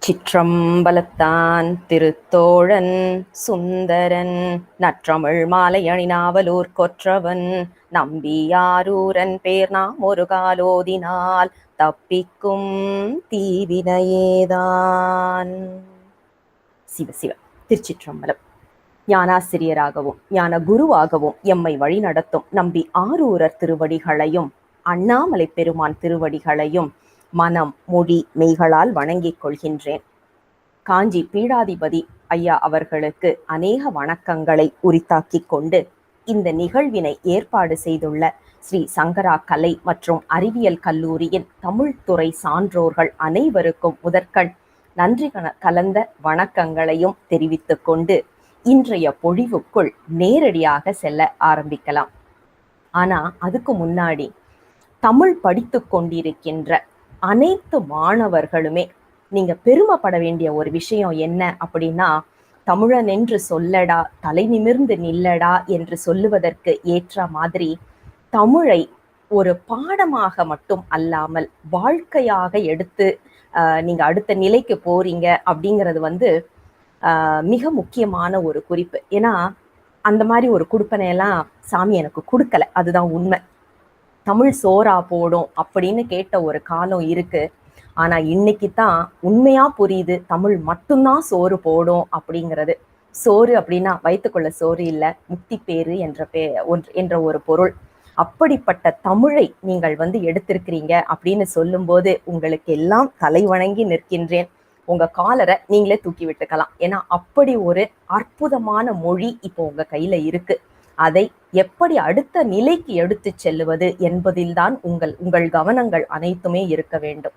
சிற்றம்பலத்தான் திருத்தோழன் சுந்தரன் நற்றமிழ் மாலை அணிநாவலூர் கொற்றவன் நம்பியாரூரன் பேர் நாம் ஒரு காலோதினால் தப்பிக்கும் தீவினையேதான். சிவசிவ திருச்சிற்றம்பலம். ஞானாசிரியராகவும் ஞான குருவாகவும் எம்மை வழிநடத்தும் நம்பி ஆரூரர் திருவடிகளையும் அண்ணாமலை பெருமான் திருவடிகளையும் மனம் மொழி மெய்களால் வணங்கிக் கொள்கின்றேன். காஞ்சி பீடாதிபதி ஐயா அவர்களுக்கு அநேக வணக்கங்களை உரித்தாக்கிக் கொண்டு இந்த நிகழ்வினை ஏற்பாடு செய்துள்ள ஸ்ரீ சங்கரா கலை மற்றும் அறிவியல் கல்லூரியின் தமிழ்துறை சான்றோர்கள் அனைவருக்கும் முதற்கண் நன்றி கலந்த வணக்கங்களையும் தெரிவித்துக் கொண்டு இன்றைய பொழிவுக்குள் நேரடியாக செல்ல ஆரம்பிக்கலாம். ஆனா அதுக்கு முன்னாடி தமிழ் படித்து கொண்டிருக்கின்ற அனைத்து மாணவர்களுமே நீங்க பெருமைப்பட வேண்டிய ஒரு விஷயம் என்ன அப்படின்னா, தமிழன் என்று சொல்லடா, தலை நிமிர்ந்து நில்லடா என்று சொல்லுவதற்கு ஏற்ற மாதிரி தமிழை ஒரு பாடமாக மட்டும் அல்லாமல் வாழ்க்கையாக எடுத்து நீங்க அடுத்த நிலைக்கு போறீங்க அப்படிங்கிறது மிக முக்கியமான ஒரு குறிப்பு. ஏன்னா அந்த மாதிரி ஒரு கொடுப்பனையெல்லாம் சாமி எனக்கு கொடுக்கல, அதுதான் உண்மை. தமிழ் சோறா போடும் அப்படின்னு கேட்ட ஒரு காலம் இருக்கு. ஆனா இன்னைக்கு தான் உண்மையா புரியுது, தமிழ் மட்டும்தான் சோறு போடும் அப்படிங்கிறது. சோறு அப்படின்னா வயிற்றுக்குள்ள சோறு இல்லை, முக்தி பேரு என்ற ஒரு பொருள். அப்படிப்பட்ட தமிழை நீங்கள் எடுத்திருக்கிறீங்க அப்படின்னு சொல்லும்போது உங்களுக்கு எல்லாம் தலை வணங்கி நிற்கின்றேன். உங்க காலரை நீங்களே தூக்கி விட்டுக்கலாம். ஏன்னா அப்படி ஒரு அற்புதமான மொழி இப்போ உங்க கையில இருக்கு. அதை எப்படி அடுத்த நிலைக்கு எடுத்து செல்லுவது என்பதில்தான் உங்கள் கவனங்கள் அனைத்துமே இருக்க வேண்டும்.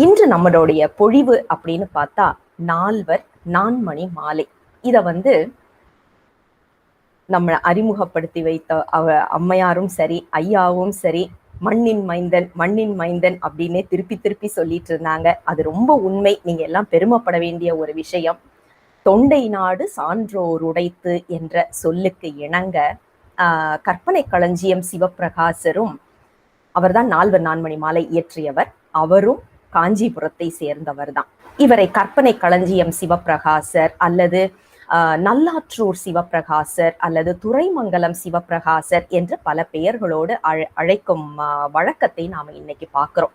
இன்று நம்மளுடைய பொழிவு அப்படின்னு பார்த்தா நால்வர் நான்மணி மாலை. இத நம்மளை அறிமுகப்படுத்தி வைத்த அம்மையாரும் சரி, ஐயாவும் சரி, மண்ணின் மைந்தன் அப்படின்னே திருப்பி சொல்லிட்டு இருந்தாங்க. அது ரொம்ப உண்மை. நீங்க எல்லாம் பெருமைப்பட வேண்டிய ஒரு விஷயம். தொண்டை நாடு சான்றோர் உடைத்து என்ற சொல்லுக்கு இணங்க கற்பனை களஞ்சியம் சிவப்பிரகாசரும், அவர்தான் நால்வர் நான்மணி மாலை இயற்றியவர், அவரும் காஞ்சிபுரத்தை சேர்ந்தவர் தான். இவரை கற்பனை களஞ்சியம் சிவப்பிரகாசர் அல்லது நல்லாற்றூர் சிவப்பிரகாசர் அல்லது துறைமங்கலம் சிவப்பிரகாசர் என்று பல பெயர்களோடு அழைக்கும் வழக்கத்தை நாம இன்னைக்கு பார்க்கிறோம்.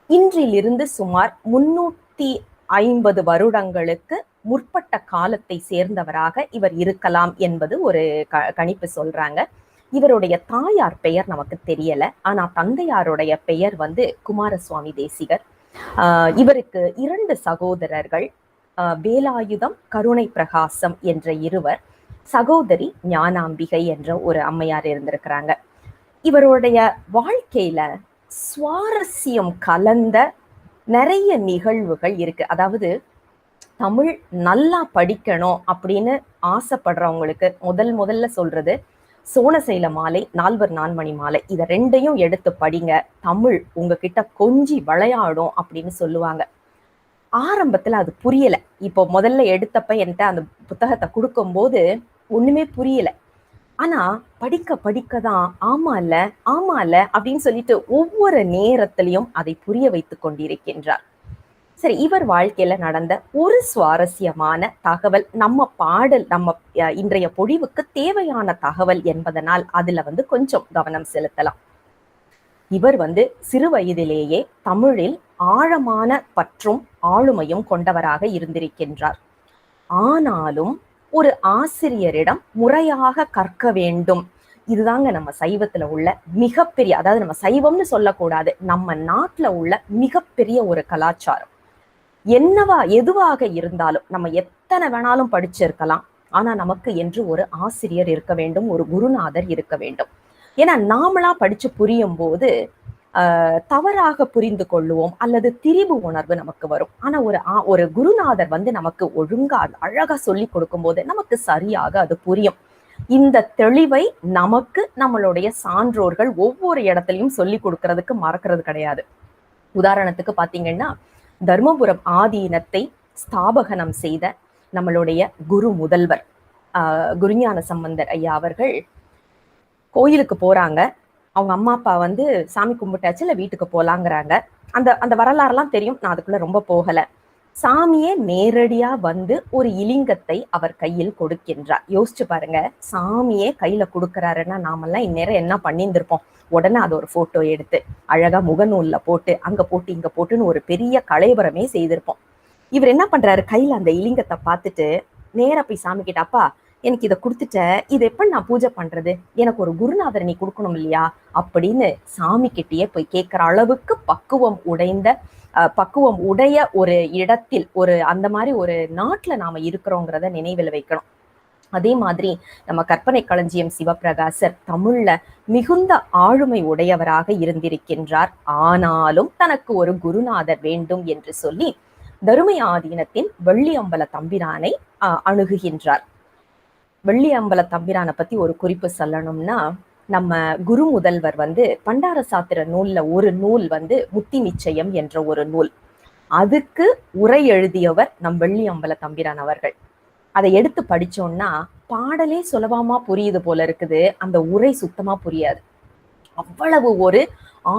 இன்றிலிருந்து சுமார் 350 வருடங்களுக்கு முற்பட்ட காலத்தை சேர்ந்தவராக இவர் இருக்கலாம் என்பது ஒரு கணிப்பு சொல்றாங்க. இவருடைய தாயார் பெயர் நமக்கு தெரியல, ஆனா தந்தையாருடைய பெயர் குமாரசுவாமி தேசிகர். இவருக்கு 2 சகோதரர்கள், வேலாயுதம் கருணை பிரகாசம் என்ற இருவர், சகோதரி ஞானாம்பிகை என்ற ஒரு அம்மையார் இருந்திருக்கிறாங்க. இவருடைய வாழ்க்கையில சுவாரஸ்யம் கலந்த நிறைய நிகழ்வுகள் இருக்கு. அதாவது தமிழ் நல்லா படிக்கணும் அப்படின்னு ஆசைப்படுறவங்களுக்கு முதல்ல சொல்றது சோனசைல மாலை, நால்வர் நான்மணி மாலை, இதை 2ஐயும் எடுத்து படிங்க. தமிழ் உங்ககிட்ட கொஞ்சி விளையாடும் அப்படின்னு சொல்லுவாங்க. ஆரம்பத்துல அது புரியல. இப்போ முதல்ல எடுத்தப்ப என்கிட்ட அந்த புத்தகத்தை கொடுக்கும் போது ஒண்ணுமே புரியல. ஆனா படிக்கதான் ஆமா இல்ல அப்படின்னு சொல்லிட்டு ஒவ்வொரு நேரத்திலையும் அதை புரிய வைத்து கொண்டிருக்கின்றார். சரி, இவர் வாழ்க்கையில நடந்த ஒரு சுவாரஸ்யமான தகவல் நம்ம இன்றைய பொழிவுக்கு தேவையான தகவல் என்பதனால் அதுல கொஞ்சம் கவனம் செலுத்தலாம். இவர் சிறு வயதிலேயே தமிழில் ஆழமான பற்றும் ஆளுமையும் கொண்டவராக இருந்திருக்கின்றார். ஆனாலும் ஒரு ஆசிரியரிடம் முறையாக கற்க வேண்டும். இதுதாங்க நம்ம சைவத்துல உள்ள மிகப்பெரிய, அதாவது நம்ம சைவம்னு சொல்லக்கூடாது, நம்ம நாட்டுல உள்ள மிகப்பெரிய ஒரு கலாச்சாரம். எதுவாக இருந்தாலும் நம்ம எத்தனை வேணாலும் படிச்சிருக்கலாம், ஆனா நமக்கு என்று ஒரு ஆசிரியர் இருக்க வேண்டும், ஒரு குருநாதர் இருக்க வேண்டும். ஏன்னா நாமளா படிச்சு புரியும் போது தவறாக புரிந்து கொள்ளுவோம் அல்லது திரிபு உணர்வு நமக்கு வரும். ஆனா ஒரு குருநாதர் நமக்கு ஒழுங்கா அழகா சொல்லி கொடுக்கும் போது நமக்கு சரியாக அது புரியும். இந்த தெளிவை நமக்கு நம்மளுடைய சான்றோர்கள் ஒவ்வொரு இடத்துலையும் சொல்லி கொடுக்கறதுக்கு மறக்கிறது கிடையாது. உதாரணத்துக்கு பாத்தீங்கன்னா, தர்மபுரம் ஆதீனத்தை ஸ்தாபகனம் செய்த நம்மளுடைய குரு முதல்வர் குருஞான சம்பந்தர் ஐயா அவர்கள் கோயிலுக்கு போறாங்க. அவங்க அம்மா அப்பா சாமி கும்பிட்டாச்சு, இல்லை வீட்டுக்கு போலாங்கிறாங்க. அந்த வரலாறுலாம் தெரியும், நான் அதுக்குள்ள ரொம்ப போகல. சாமியே நேரடியா வந்து ஒரு இலிங்கத்தை அவர் கையில் கொடுக்கின்றார். யோசிச்சு பாருங்க, சாமியே கையில கொடுக்கறாருன்னா நாமெல்லாம் இந்நேரம் என்ன பண்ணியிருந்திருப்போம்? உடனே அதை ஒரு போட்டோ எடுத்து அழகா முகநூல்ல போட்டு அங்க போட்டு இங்க போட்டுன்னு ஒரு பெரிய கலைபரமே செய்திருப்போம். இவர் என்ன பண்றாரு, கையில அந்த இலிங்கத்தை பார்த்துட்டு நேரா போய் சாமி கிட்ட, அப்பா எனக்கு இதை கொடுத்துட்ட, இதை எப்படி நான் பூஜை பண்றது, எனக்கு ஒரு குருநாதர் நீ கொடுக்கணும் இல்லையா அப்படின்னு சாமி கிட்டேயே போய் கேட்கிற அளவுக்கு பக்குவம் உடைய ஒரு இடத்தில், ஒரு அந்த மாதிரி ஒரு நாட்டுல நாம இருக்கிறோங்கிறத நினைவில் வைக்கணும். அதே மாதிரி நம்ம கற்பனை களஞ்சியம் சிவபிரகாசர் தமிழ்ல மிகுந்த ஆளுமை உடையவராக இருந்திருக்கின்றார். ஆனாலும் தனக்கு ஒரு குருநாதர் வேண்டும் என்று சொல்லி தருமை ஆதீனத்தின் வெள்ளியம்பல தம்பிரானை அணுகுகின்றார். வெள்ளியம்பல தம்பிரானை பத்தி ஒரு குறிப்பு சொல்லணும்னா, நம்ம குரு முதல்வர் வந்து பண்டார சாத்திர நூல்ல ஒரு நூல் வந்து முத்தி நிச்சயம் என்ற ஒரு நூல், அதுக்கு உரை எழுதியவர் நம் வெள்ளியம்பல தம்பிரான் அவர்கள். அதை எடுத்து படிச்சோம்னா பாடலே சுலபமா புரியுது போல இருக்குது, அந்த உரை சுத்தமா புரியாது. அவ்வளவு ஒரு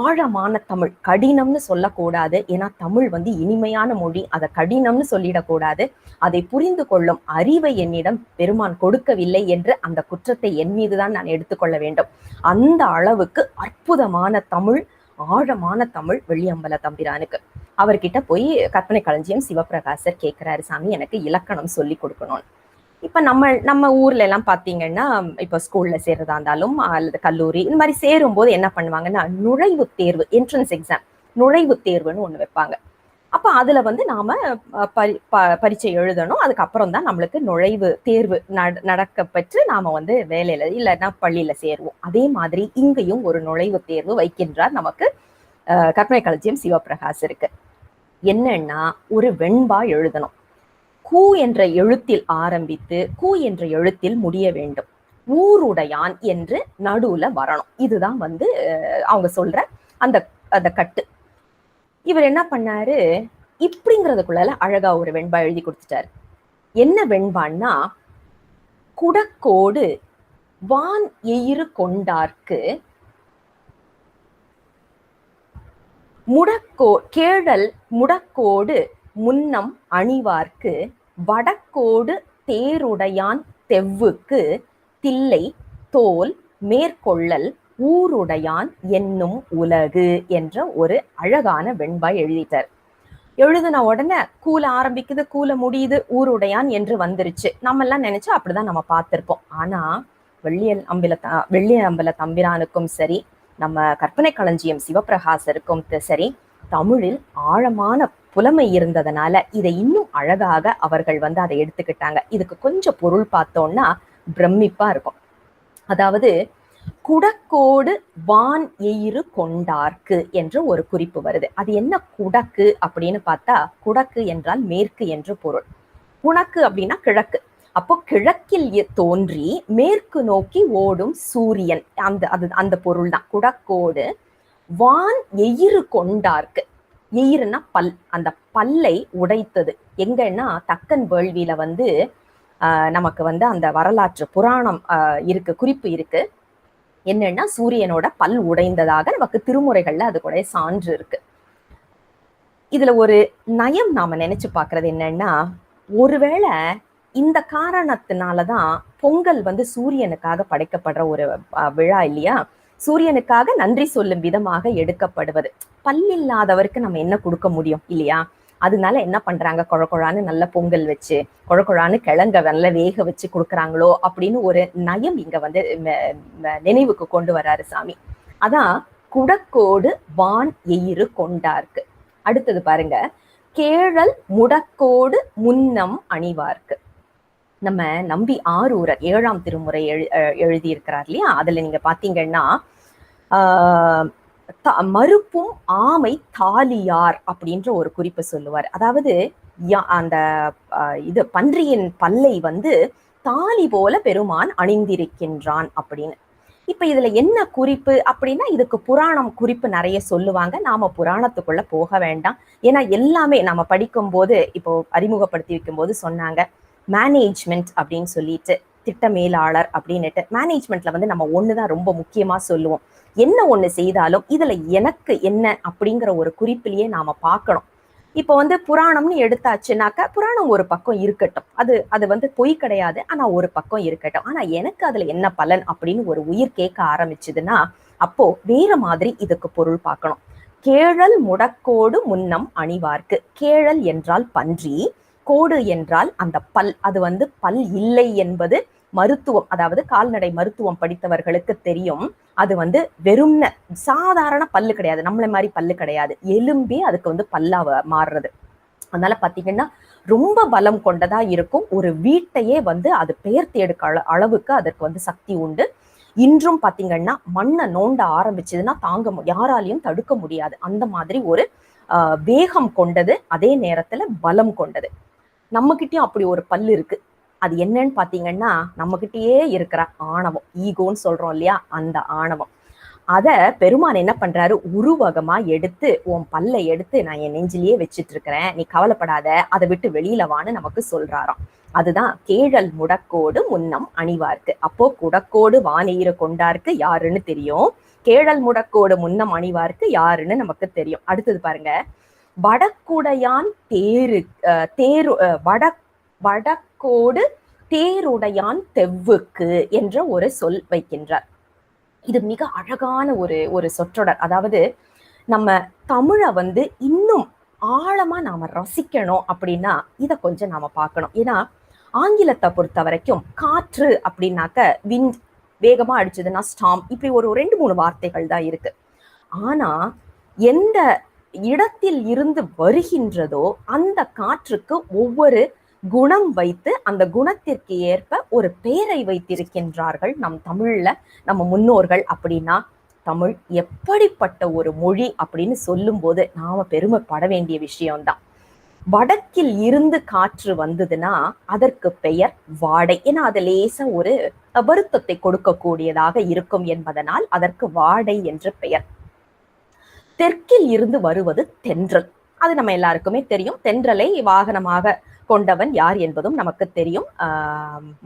ஆழமான தமிழ். கடினம்னு சொல்லக்கூடாது, ஏன்னா தமிழ் வந்து இனிமையான மொழி, அதை கடினம்னு சொல்லிடக்கூடாது. அதை புரிந்து கொள்ளும் அறிவை என்னிடம் பெருமான் கொடுக்கவில்லை என்று அந்த குற்றத்தை என் மீதுதான் நான் எடுத்துக்கொள்ள வேண்டும். அந்த அளவுக்கு அற்புதமான தமிழ், ஆழமான தமிழ் வெள்ளியம்பல தம்பிரானுக்கு. அவர்கிட்ட போய் கற்பனை களஞ்சியம் சிவபிரகாசர் கேட்கிறாரு, சாமி எனக்கு இலக்கணம் சொல்லி கொடுக்கணும்னு. இப்ப நம்ம ஊர்ல எல்லாம் பாத்தீங்கன்னா, இப்ப ஸ்கூல்ல சேர்றதா இருந்தாலும் அல்லது கல்லூரி இந்த மாதிரி சேரும் போது என்ன பண்ணுவாங்கன்னா, நுழைவு தேர்வு, என்ட்ரன்ஸ் எக்ஸாம், நுழைவு தேர்வுன்னு ஒண்ணு வைப்பாங்க. அப்ப அதுல வந்து நாம பரீட்சை எழுதணும். அதுக்கப்புறம் தான் நம்மளுக்கு நுழைவு தேர்வு நடக்க பெற்று நாம வந்து வேலையில இல்லைன்னா பள்ளியில சேருவோம். அதே மாதிரி இங்கேயும் ஒரு நுழைவு தேர்வு வைக்கின்றார் நமக்கு கற்பனை களஞ்சியம் சிவபிரகாசருக்கு. என்னன்னா, ஒரு வெண்பா எழுதணும். கூ என்ற எழுத்தில் ஆரம்பித்து கூ என்ற எழுத்தில் முடிய வேண்டும். ஊருடையான் என்று நடுவுல வரணும். இதுதான் வந்து அவங்க சொல்ற அந்த அந்த கட்டு. இவர் என்ன பண்ணாரு, இப்படிங்கிறதுக்குள்ள அழகா ஒரு வெண்பா எழுதி கொடுத்துட்டாரு. என்ன வெண்பான்னா, குடக்கோடு வான் எயிறு கொண்டார்க்கு கேழல் முடக்கோடு முன்னம் அணிவார்க்கு வடக்கோடு தேருடையான் தெவ்வுக்கு தில்லை தோல் மேற்கொள்ளல் ஊருடையான் என்னும் உலகு என்ற ஒரு அழகான வெண்பாய் எழுதிட்டார். எழுதின உடனே கூல ஆரம்பிக்குது, கூல முடியுது, ஊருடையான் என்று வந்துருச்சு. நம்ம எல்லாம் நினைச்சா அப்படிதான் நம்ம பார்த்திருப்போம். ஆனா வெள்ளி அம்பல தம்பிரானுக்கும் சரி, நம்ம கற்பனை களஞ்சியம் சிவபிரகாசருக்கும் சரி, தமிழில் ஆழமான புலமை இருந்ததுனால இதை இன்னும் அழகாக அவர்கள் வந்து அதை எடுத்துக்கிட்டாங்க. இதுக்கு கொஞ்சம் பொருள் பார்த்தோம்னா பிரமிப்பா இருக்கும். அதாவது, குடக்கோடு வான் எயிறு கொண்டார்க்கு என்று ஒரு குறிப்பு வருது. அது என்ன குடக்கு அப்படின்னு பார்த்தா, குடக்கு என்றால் மேற்கு என்று பொருள். குணக்கு அப்படின்னா கிழக்கு. அப்போ கிழக்கில் தோன்றி மேற்கு நோக்கி ஓடும் சூரியன், அந்த பொருள் தான் குடக்கோடு வான் எயிறு கொண்டார்க்கு. எயிறுனா பல், அந்த பல்லை உடைத்தது. எங்கன்னா தக்கன் வேள்வியில வந்து நமக்கு வந்து அந்த வரலாற்று புராணம் இருக்கு, குறிப்பு இருக்கு. என்னன்னா, சூரியனோட பல் உடைந்ததாக நமக்கு திருமுறைகள்ல அது கூட சான்று இருக்கு. இதுல ஒரு நயம் நாம நினைச்சு பாக்குறது என்னன்னா, ஒருவேளை இந்த காரணத்தினாலதான் பொங்கல் வந்து சூரியனுக்காக படைக்கப்படுற ஒரு விழா இல்லையா, சூரியனுக்காக நன்றி சொல்லும் விதமாக எடுக்கப்படுவது. பல்லில்லாதவருக்கு நம்ம என்ன கொடுக்க முடியும் இல்லையா, அதனால என்ன பண்றாங்க, குழக்குழான்னு நல்ல பொங்கல் வச்சு குழக்குழான்னு கிழங்க நல்ல வேக வச்சு கொடுக்குறாங்களோ அப்படின்னு ஒரு நயம் இங்க வந்து நினைவுக்கு கொண்டு வராரு சாமி. அதான் குடக்கோடு வான் எயிறு கொண்டார்க்கு. அடுத்தது பாருங்க, கேழல் முடக்கோடு முன்னம் அணிவார்க்கு. நம்ம நம்பி ஆரூரர் 7ஆம் திருமுறை எழுதியிருக்கிறார் இல்லையா, அதுல நீங்க பாத்தீங்கன்னா மறுப்பும் ஆமை தாலியார் அப்படின்ற ஒரு குறிப்பு சொல்லுவார். அதாவது அந்த இது பன்றியின் பல்லை வந்து தாலி போல பெருமான் அணிந்திருக்கின்றான் அப்படின்னு. இப்ப இதுல என்ன குறிப்பு அப்படின்னா, இதுக்கு புராணம் குறிப்பு நிறைய சொல்லுவாங்க. நாம புராணத்துக்குள்ள போக வேண்டாம். ஏன்னா எல்லாமே நாம படிக்கும் போது, இப்போ அறிமுகப்படுத்தி வைக்கும் போது சொன்னாங்க மேனேஜ்மெண்ட் அப்படின்னு சொல்லிட்டு, திட்ட மேலாளர் அப்படின்னுட்டு. மேனேஜ்மெண்ட்ல வந்து நம்ம ஒண்ணுதான் ரொம்ப முக்கியமா சொல்லுவோம், என்ன ஒண்ணு செய்தாலும் இதுல எனக்கு என்ன அப்படிங்கிற ஒரு குறிப்பிலேயே நாம பார்க்கணும். இப்போ புராணம்னு எடுத்தாச்சுனாக்கா புராணம் ஒரு பக்கம் இருக்கட்டும், அது அது பொய் கிடையாது, ஆனா ஒரு பக்கம் இருக்கட்டும். ஆனா எனக்கு அதுல என்ன பலன் அப்படின்னு ஒரு உயிர் கேட்க ஆரம்பிச்சதுன்னா, அப்போ வேற மாதிரி இதுக்கு பொருள் பார்க்கணும். கேழல் முடக்கோடு முன்னம் அணிவார்க்கு. கேழல் என்றால் பன்றி, கோடு என்றால் அந்த பல். அது பல் இல்லை என்பது மருத்துவம், அதாவது கால்நடை மருத்துவம் படித்தவர்களுக்கு தெரியும். அது வெறும்ன சாதாரண பல்லு கிடையாது, நம்மள மாதிரி பல்லு கிடையாது, எலும்பே அதுக்கு பல்லா மாறுறது. அதனால பாத்தீங்கன்னா ரொம்ப பலம் கொண்டதா இருக்கும். ஒரு வீட்டையே அது பெயர்த்து எடுக்க அளவுக்கு அதற்கு சக்தி உண்டு. இன்றும் பாத்தீங்கன்னா மண்ணை நோண்ட ஆரம்பிச்சதுன்னா யாராலையும் தடுக்க முடியாது. அந்த மாதிரி ஒரு வேகம் கொண்டது, அதே நேரத்துல பலம் கொண்டது. நம்ம கிட்டயும் அப்படி ஒரு பல்லு இருக்கு. அது என்னன்னு பாத்தீங்கன்னா நம்ம கிட்டயே இருக்கிற ஆணவம், ஈகோன்னு சொல்றோம் இல்லையா, அந்த ஆணவம். அத பெருமான் என்ன பண்றாரு, உருவகமா எடுத்து உன் பல்லை எடுத்து நான் என் நெஞ்சிலேயே வச்சிட்டு இருக்கிறேன், நீ கவலைப்படாத, அதை விட்டு வெளியில வான்னு நமக்கு சொல்றாராம். அதுதான் கேழல் முடக்கோடு முன்னம் அணிவார்க்கு. அப்போ குடக்கோடு வானெயிர கொண்டார்க்கு யாருன்னு தெரியும், கேழல் முடக்கோடு முன்னம் அணிவார்க்கு யாருன்னு நமக்கு தெரியும். அடுத்தது பாருங்க, வடக்குடையான் தேரு வடக்கோடு தேருடையான் தெவ்வுக்கு என்ற ஒரு சொல் வைக்கின்றார். இது மிக அழகான ஒரு சொற்றொடர். அதாவது நம்ம தமிழை இன்னும் ஆழமா நாம ரசிக்கணும் அப்படின்னா இதை கொஞ்சம் நாம பார்க்கணும். ஏன்னா ஆங்கிலத்தை பொறுத்த வரைக்கும் காற்று அப்படின்னாக்க விண்ட், வேகமா அடிச்சதுன்னா ஸ்டாம், இப்படி ஒரு 2-3 வார்த்தைகள் தான் இருக்கு. ஆனா எந்த இடத்தில் இருந்து வருகின்றதோ அந்த காற்றுக்கு ஒவ்வொரு குணம் வைத்து அந்த குணத்திற்கு ஏற்ப ஒரு பெயரை வைத்திருக்கின்றார்கள் நம் தமிழ்ல நம்ம முன்னோர்கள். அப்படின்னா தமிழ் எப்படிப்பட்ட ஒரு மொழி அப்படின்னு சொல்லும் போது நாம பெருமைப்பட வேண்டிய விஷயம்தான். வடக்கில் இருந்து காற்று வந்ததுன்னா அதற்கு பெயர் வாடை. ஏன்னா அது லேசா ஒரு வருத்தத்தை கொடுக்கக்கூடியதாக இருக்கும் என்பதனால் அதற்கு வாடை என்று பெயர். தெற்கில் இருந்து வருவது தென்றல். அது நம்ம எல்லாருக்குமே தெரியும். தென்றலை வாகனமாக கொண்டவன் யார் என்பதும் நமக்கு தெரியும்,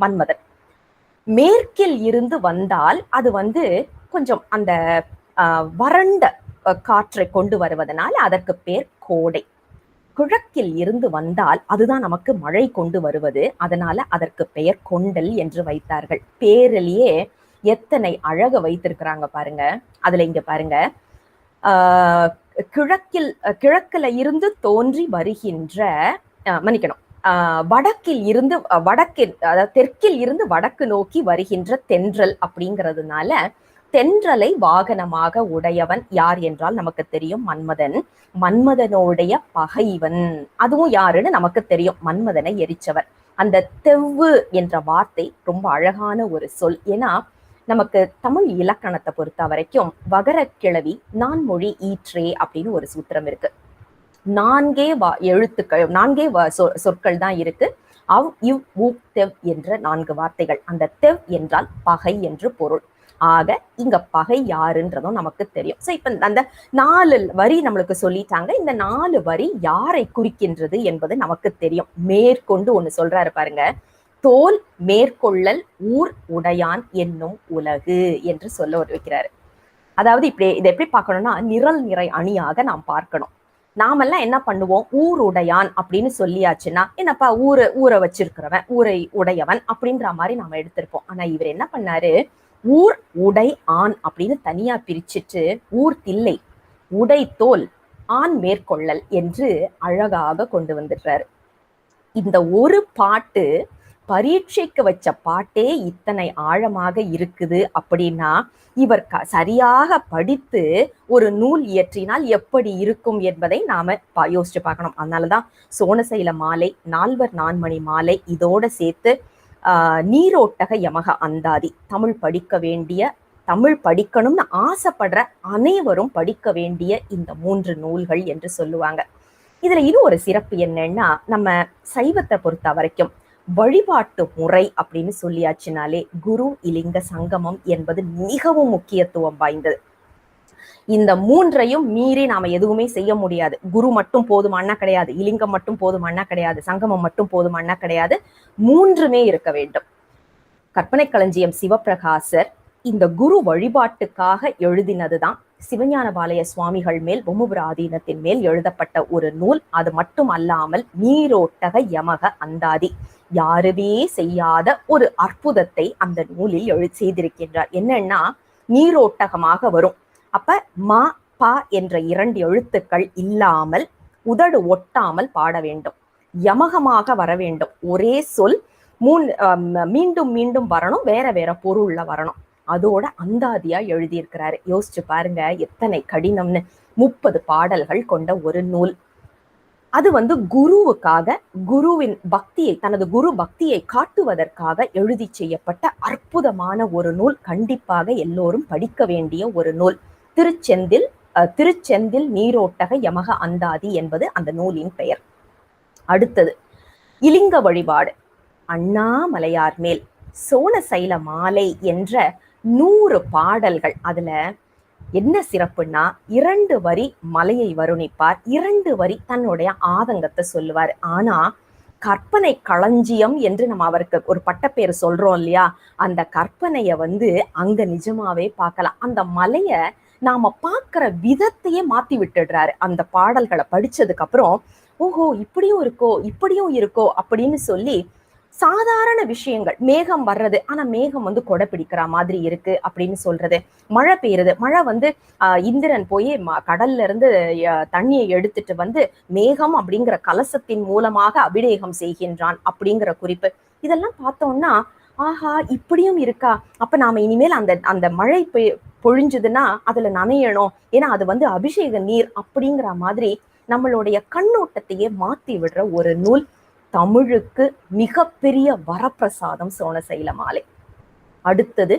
மன்மதன். மேற்கில் இருந்து வந்தால் அது கொஞ்சம் அந்த வறண்ட காற்றை கொண்டு வருவதனால் அதற்கு பேர் கோடை. கிழக்கில் இருந்து வந்தால் அதுதான் நமக்கு மழை கொண்டு வருவது, அதனால அதற்கு பெயர் கொண்டல் என்று வைத்தார்கள். பேரிலேயே எத்தனை அழக வைத்திருக்கிறாங்க பாருங்க. அதுல இங்க பாருங்க, கிழக்குல இருந்து தோன்றி வருகின்ற, மன்னிக்கணும், வடக்கில் இருந்து அதாவது தெற்கில் இருந்து வடக்கு நோக்கி வருகின்ற தென்றல் அப்படிங்கிறதுனால தென்றலை வாகனமாக உடையவன் யார் என்றால் நமக்கு தெரியும், மன்மதன். மன்மதனுடைய பகைவன் அதுவும் யாருன்னு நமக்கு தெரியும், மன்மதனை எரிச்சவர். அந்த தெவ்வு என்ற வார்த்தை ரொம்ப அழகான ஒரு சொல். ஏன்னா நமக்கு தமிழ் இலக்கணத்தை பொறுத்த வரைக்கும் வகரக்கிழவி நான்மொழி ஈற்றே அப்படின்னு ஒரு சூத்திரம் இருக்கு. 4 எழுத்துக்கள், 4 சொற்கள் தான் இருக்கு. அவ் இவ் உ தெவ் என்ற 4 வார்த்தைகள். அந்த தெவ் என்றால் பகை என்று பொருள். ஆக இங்க பகை யாருன்றதும் நமக்கு தெரியும். சோ இப்ப அந்த 4 வரி நம்மளுக்கு சொல்லிட்டாங்க. இந்த 4 வரி யாரை குறிக்கின்றது என்பது நமக்கு தெரியும். மேற்கொண்டு ஒண்ணு சொல்றாரு பாருங்க, தோல் மேற்கொள்ளல் ஊர் உடையான் என்னும் உலகு என்று சொல்ல வைக்கிறாரு. அதாவது இதை எப்படி பார்க்கணும்னா நிரல் நிறை அணியாக நாம் பார்க்கணும். நாமெல்லாம் என்ன பண்ணுவோம், ஊர் உடையான் அப்படின்னு சொல்லியாச்சுன்னா என்னப்பா ஊரை வச்சிருக்கிறவன், ஊரை உடையவன் அப்படின்ற மாதிரி நாம எடுத்திருப்போம். ஆனா இவர் என்ன பண்ணாரு, ஊர் உடை ஆண் அப்படின்னு தனியா பிரிச்சுட்டு ஊர் தில்லை உடை தோல் ஆண் மேற்கொள்ளல் என்று அழகாக கொண்டு வந்துடுறாரு. இந்த ஒரு பாட்டு பரீட்சைக்கு வச்ச பாட்டே இத்தனை ஆழமாக இருக்குது அப்படின்னா இவர் சரியாக படித்து ஒரு நூல் இயற்றினால் எப்படி இருக்கும் என்பதை நாம யோசிச்சு பார்க்கணும். அதனாலதான் சோனசைல மாலை, 4வர் 4 மணி மாலை, இதோட சேர்த்து நீரோட்டக யமக அந்தாதி, தமிழ் படிக்கணும்னு ஆசைப்படுற அனைவரும் படிக்க வேண்டிய இந்த 3 நூல்கள் என்று சொல்லுவாங்க. இதுல இன்னும் ஒரு சிறப்பு என்னன்னா, நம்ம சைவத்தை பொறுத்த வரைக்கும் வழிபாட்டு முறை அப்படின்னு சொல்லியாச்சுனாலே குரு இலிங்க சங்கமம் என்பது மிகவும் முக்கியத்துவம் வாய்ந்தது. இந்த 3ஐயும் மீறி நாம எதுவுமே செய்ய முடியாது. குரு மட்டும் போதுமானா கிடையாது, இலிங்கம் மட்டும் போதுமானா கிடையாது, சங்கமம் மட்டும் போதுமானா கிடையாது, 3மே இருக்க வேண்டும். கற்பனை களஞ்சியம் சிவபிரகாசர் இந்த குரு வழிபாட்டுக்காக எழுதினதுதான் சிவஞான பாளைய சுவாமிகள் மேல் பொம்முபுர ஆதீனத்தின் மேல் எழுதப்பட்ட ஒரு நூல். அது மட்டும் அல்லாமல் நீரோட்டக யமக அந்தாதி, யாருமே செய்யாத ஒரு அற்புதத்தை அந்த நூலில் செய்திருக்கின்றார். என்னன்னா நீரோட்டகமாக வரும். அப்ப மா பா என்ற 2 எழுத்துக்கள் இல்லாமல் உதடு ஒட்டாமல் பாட வேண்டும். யமகமாக வர வேண்டும். ஒரே சொல் மீண்டும் மீண்டும் வரணும், வேற வேற பொருள்ல வரணும். அதோட அந்தாதியா எழுதியிருக்கிறாரு. யோசிச்சு பாருங்க எத்தனை கடினம்னு. 30 பாடல்கள் கொண்ட ஒரு நூல். அது குருவுக்காக, குருவின் பக்தியை, தனது குரு பக்தியை காட்டுவதற்காக எழுதி செய்யப்பட்ட அற்புதமான ஒரு நூல். கண்டிப்பாக எல்லோரும் படிக்க வேண்டிய ஒரு நூல். திருச்செந்தில் நீரோட்டக யமக அந்தாதி என்பது அந்த நூலின் பெயர். அடுத்தது இலிங்க வழிபாடு. அண்ணாமலையார் மேல் சோணசைல மாலை என்ற 100 பாடல்கள். அதுல என்ன சிறப்புன்னா 2 வரி மலையை வருணிப்பார், 2 வரி தன்னுடைய ஆதங்கத்தை சொல்லுவார். ஆனா கற்பனை களஞ்சியம் என்று நம்ம அவருக்கு ஒரு பட்டப்பேர் சொல்றோம் இல்லையா, அந்த கற்பனைய அங்க நிஜமாவே பார்க்கலாம். அந்த மலைய நாம பார்க்கிற விதத்தையே மாத்தி விட்டுடுறாரு. அந்த பாடல்களை படிச்சதுக்கு அப்புறம் ஓஹோ இப்படியும் இருக்கோ இப்படியும் இருக்கோ அப்படின்னு சொல்லி, சாதாரண விஷயங்கள், மேகம் வர்றது, ஆனா மேகம் கொடை பிடிக்கிற மாதிரி இருக்கு அப்படின்னு சொல்றது, மழை பெய்யுறது, மழை இந்திரன் போய் கடல்ல இருந்து தண்ணியை எடுத்துட்டு மேகம் அப்படிங்கிற கலசத்தின் மூலமாக அபிஷேகம் செய்கின்றான் அப்படிங்கிற குறிப்பு. இதெல்லாம் பார்த்தோம்னா ஆஹா இப்படியும் இருக்கா, அப்ப நாம இனிமேல் அந்த மழை பொழிஞ்சுதுன்னா அதுல நனையணும், ஏன்னா அது அபிஷேக நீர் அப்படிங்கிற மாதிரி நம்மளுடைய கண்ணோட்டத்தையே மாத்தி விடுற ஒரு நூல். தமிழுக்கு மிகப்பெரிய வரப்பிரசாதம் சோணசைல மாலை. அடுத்தது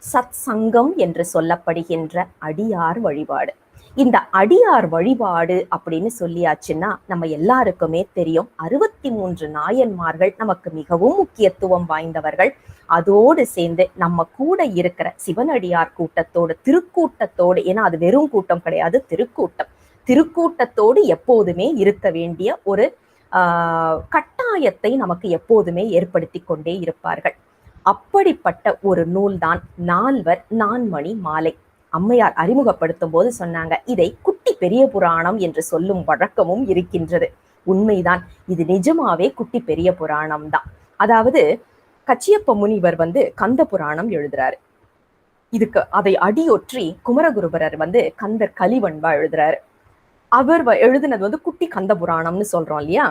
சத் சங்கம் என்று சொல்லப்படுகின்ற அடியார் வழிபாடு. இந்த அடியார் வழிபாடு அப்படின்னு சொல்லியாச்சுன்னா நம்ம எல்லாருக்குமே தெரியும், 63 நாயன்மார்கள் நமக்கு மிகவும் முக்கியத்துவம் வாய்ந்தவர்கள். அதோடு சேர்ந்து நம்ம கூட இருக்கிற சிவனடியார் கூட்டத்தோடு, திருக்கூட்டத்தோடு, ஏன்னா அது வெறும் கூட்டம் கிடையாது, திருக்கூட்டத்தோடு எப்போதுமே இருக்க வேண்டிய ஒரு கட்டாயத்தை நமக்கு எப்போதுமே ஏற்படுத்தி கொண்டே இருப்பார்கள். அப்படிப்பட்ட ஒரு நூல்தான் நால்வர் நான்மணி மாலை. அம்மையார் அறிமுகப்படுத்தும் போது சொன்னாங்க, இதை குட்டி பெரிய புராணம் என்று சொல்லும் வழக்கமும் இருக்கின்றது. உண்மைதான், இது நிஜமாவே குட்டி பெரிய புராணம் தான். அதாவது கச்சியப்ப முனிவர் கந்த புராணம் எழுதுறாரு. இதுக்கு அதை அடியொற்றி குமரகுருபரர் கந்தர் கலிவன்பா எழுதுறாரு. அவர் எழுதினது குட்டி கந்த புராணம்னு சொல்றோம் இல்லையா,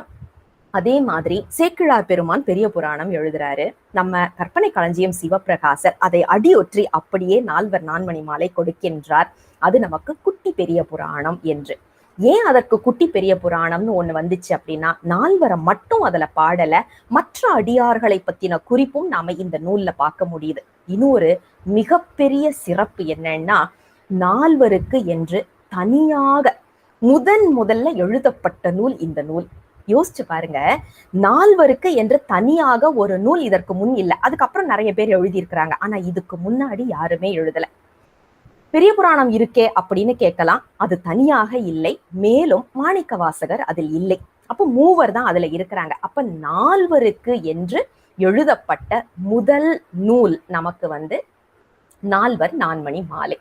அதே மாதிரி சேக்கிழார் பெருமான் பெரிய புராணம் எழுதுறாரு. நம்ம கற்பனை களஞ்சியம் சிவபிரகாசர் அதை அடியொற்றி அப்படியே நால்வர் நான்மணி மாலை கொடுக்கின்றார். அது நமக்கு குட்டி பெரிய புராணம் என்று. ஏன் அதற்கு குட்டி பெரிய புராணம்னு ஒண்ணு வந்துச்சு அப்படின்னா, நால்வரை மட்டும் அதுல பாடல, மற்ற அடியார்களை பத்தின குறிப்பும் நாம இந்த நூல்ல பார்க்க முடியுது. இன்னொரு மிகப்பெரிய சிறப்பு என்னன்னா, நால்வருக்கு என்று தனியாக முதல்ல எழுதப்பட்ட நூல் இந்த நூல். யோசிச்சு பாருங்க, நால்வருக்கு என்று தனியாக ஒரு நூல் இதற்கு முன் இல்லை. அதுக்கப்புறம் நிறைய பேர் எழுதியிருக்கிறாங்க, ஆனா இதுக்கு முன்னாடி யாருமே எழுதல. பெரிய புராணம் இருக்கே அப்படின்னு கேட்கலாம், அது தனியாக இல்லை. மேலும் மாணிக்க வாசகர் அதில் இல்லை. அப்ப மூவர் தான் அதுல இருக்கிறாங்க. அப்ப நால்வருக்கு என்று எழுதப்பட்ட முதல் நூல் நமக்கு நால்வர் நான்மணி மாலை.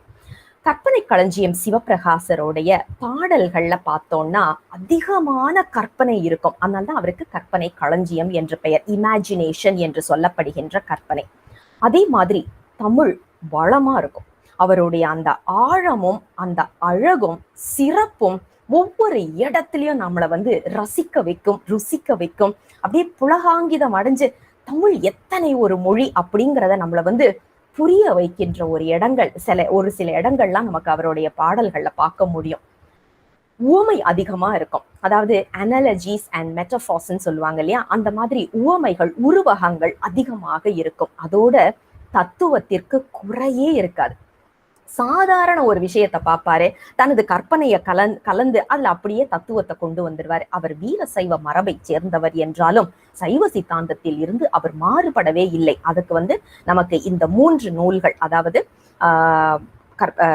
கற்பனை களஞ்சியம் சிவபிரகாசருடைய பாடல்கள்ல பார்த்தோம்னா அதிகமான கற்பனை இருக்கும். அதனால்தான் அவருக்கு கற்பனை களஞ்சியம் என்று பெயர். இமேஜினேஷன் என்று சொல்லப்படுகின்ற கற்பனை. அதே மாதிரி தமிழ் வளமா இருக்கும். அவருடைய அந்த ஆழமும் அந்த அழகும் சிறப்பும் ஒவ்வொரு இடத்துலயும் நம்மளை ரசிக்க வைக்கும், ருசிக்க வைக்கும். அப்படியே புலகாங்கிதம் அடைஞ்சு தமிழ் எத்தனை ஒரு மொழி அப்படிங்கிறத நம்மளை புரிய வைக்கின்ற ஒரு சில இடங்கள்லாம் நமக்கு அவருடைய பாடல்கள்ல பார்க்க முடியும். உவமை அதிகமா இருக்கும். அதாவது அனாலஜிஸ் அண்ட் மெட்டஃபார்ஸ்ன்னு சொல்லுவாங்க இல்லையா, அந்த மாதிரி உவமைகள், உருவகங்கள் அதிகமாக இருக்கும். அதோட தத்துவத்திற்கு குறையே இருக்காது. சாதாரண ஒரு விஷயத்தை பார்ப்பாரு, தனது கற்பனையை கலந்து அதுல அப்படியே தத்துவத்தை கொண்டு வந்துடுவாரு. அவர் வீர சைவ மரபை சேர்ந்தவர் என்றாலும் சைவ சித்தாந்தத்தில் இருந்து அவர் மாறுபடவே இல்லை. அதுக்கு நமக்கு இந்த 3 நூல்கள், அதாவது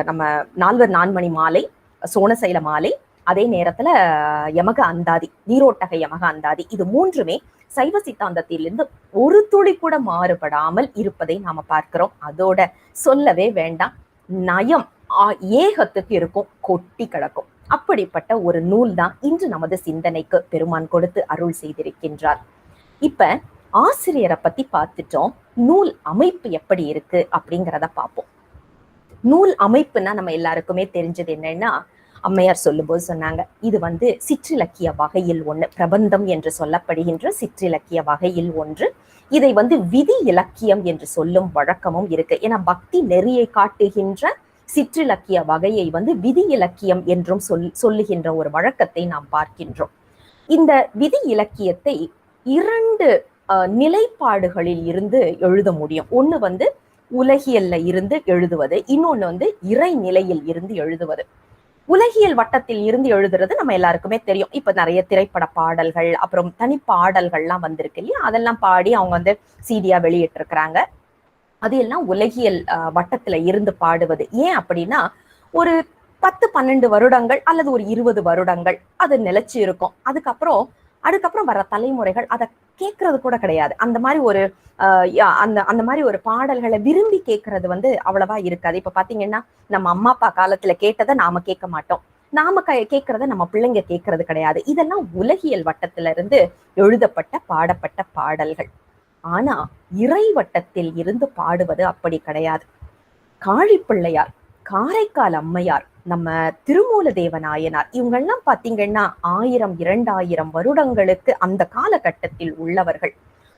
நம்ம நால்வர் நான்மணி மாலை, சோணசைல மாலை, அதே நேரத்துல யமக அந்தாதி, நீரோட்டக யமக அந்தாதி, இது 3மே சைவ சித்தாந்தத்திலிருந்து ஒரு துளி கூட மாறுபடாமல் இருப்பதை நாம பார்க்கிறோம். அதோட சொல்லவே வேண்டாம், நயம் ஏகத்துக்கு இருக்கும், கொட்டி கிடக்கும். அப்படிப்பட்ட ஒரு நூல் தான் இன்று நமது சிந்தனைக்கு பெருமான் கொடுத்து அருள் செய்திருக்கின்றார். இப்ப ஆசிரியரை பத்தி பார்த்துட்டோம். நூல் அமைப்பு எப்படி இருக்கு அப்படிங்கிறத பார்ப்போம். நூல் அமைப்புன்னா நம்ம எல்லாருக்குமே தெரிஞ்சது என்னன்னா, அம்மையார் சொல்லும்போது சொன்னாங்க, இது சிற்றிலக்கிய வகையில் ஒன்று, பிரபந்தம் என்று சொல்லப்படுகின்ற சிற்றிலக்கிய வகையில் ஒன்று. இதை விதி இலக்கியம் என்று சொல்லும் வழக்கமும் இருக்கு. ஏன்னா பக்தி நெறியை காட்டுகின்ற சிற்றிலக்கிய வகையை விதி இலக்கியம் என்றும் சொல்லுகின்ற ஒரு வழக்கத்தை நாம் பார்க்கின்றோம். இந்த விதி இலக்கியத்தை 2 நிலைப்பாடுகளில் இருந்து எழுத முடியும். ஒண்ணு உலகியல்ல இருந்து எழுதுவது, இன்னொன்னு இறை நிலையில் இருந்து எழுதுவது. உலகியல் வட்டத்தில் இருந்து எழுதுறது நம்ம எல்லாருக்குமே தெரியும். இப்ப நிறைய திரைப்பட பாடல்கள், அப்புறம் தனிப்பாடல்கள்லாம் வந்திருக்கு இல்லையா, அதெல்லாம் பாடி அவங்க சீடியா வெளியிட்டு இருக்கிறாங்க. அது எல்லாம் உலகியல் வட்டத்துல இருந்து பாடுவது. ஏன் அப்படின்னா, ஒரு 10-12 வருடங்கள் அல்லது ஒரு 20 வருடங்கள் அது நிலைச்சு இருக்கும். அதுக்கப்புறம் வர தலைமுறைகள் அதை கேட்கறது கூட கிடையாது. அந்த மாதிரி ஒரு அந்த மாதிரி ஒரு பாடல்களை விரும்பி கேட்கறது அவ்வளவா இருக்காது. இப்ப பாத்தீங்கன்னா, நம்ம அம்மா அப்பா காலத்துல கேட்டதை நாம கேட்க மாட்டோம், நாம கேட்கறத நம்ம பிள்ளைங்க கேட்கறது கிடையாது. இதெல்லாம் உலகியல் வட்டத்துல இருந்து எழுதப்பட்ட பாடப்பட்ட பாடல்கள். ஆனா இறை வட்டத்தில் இருந்து பாடுவது அப்படி கிடையாது. காழிப்பிள்ளையார், காரைக்கால் அம்மையார், நம்ம திருமூலதேவ நாயனார், இவங்கெல்லாம் பாத்தீங்கன்னா 1000-2000 வருடங்களுக்கு அந்த காலகட்டத்தில் உள்ளவர்கள்.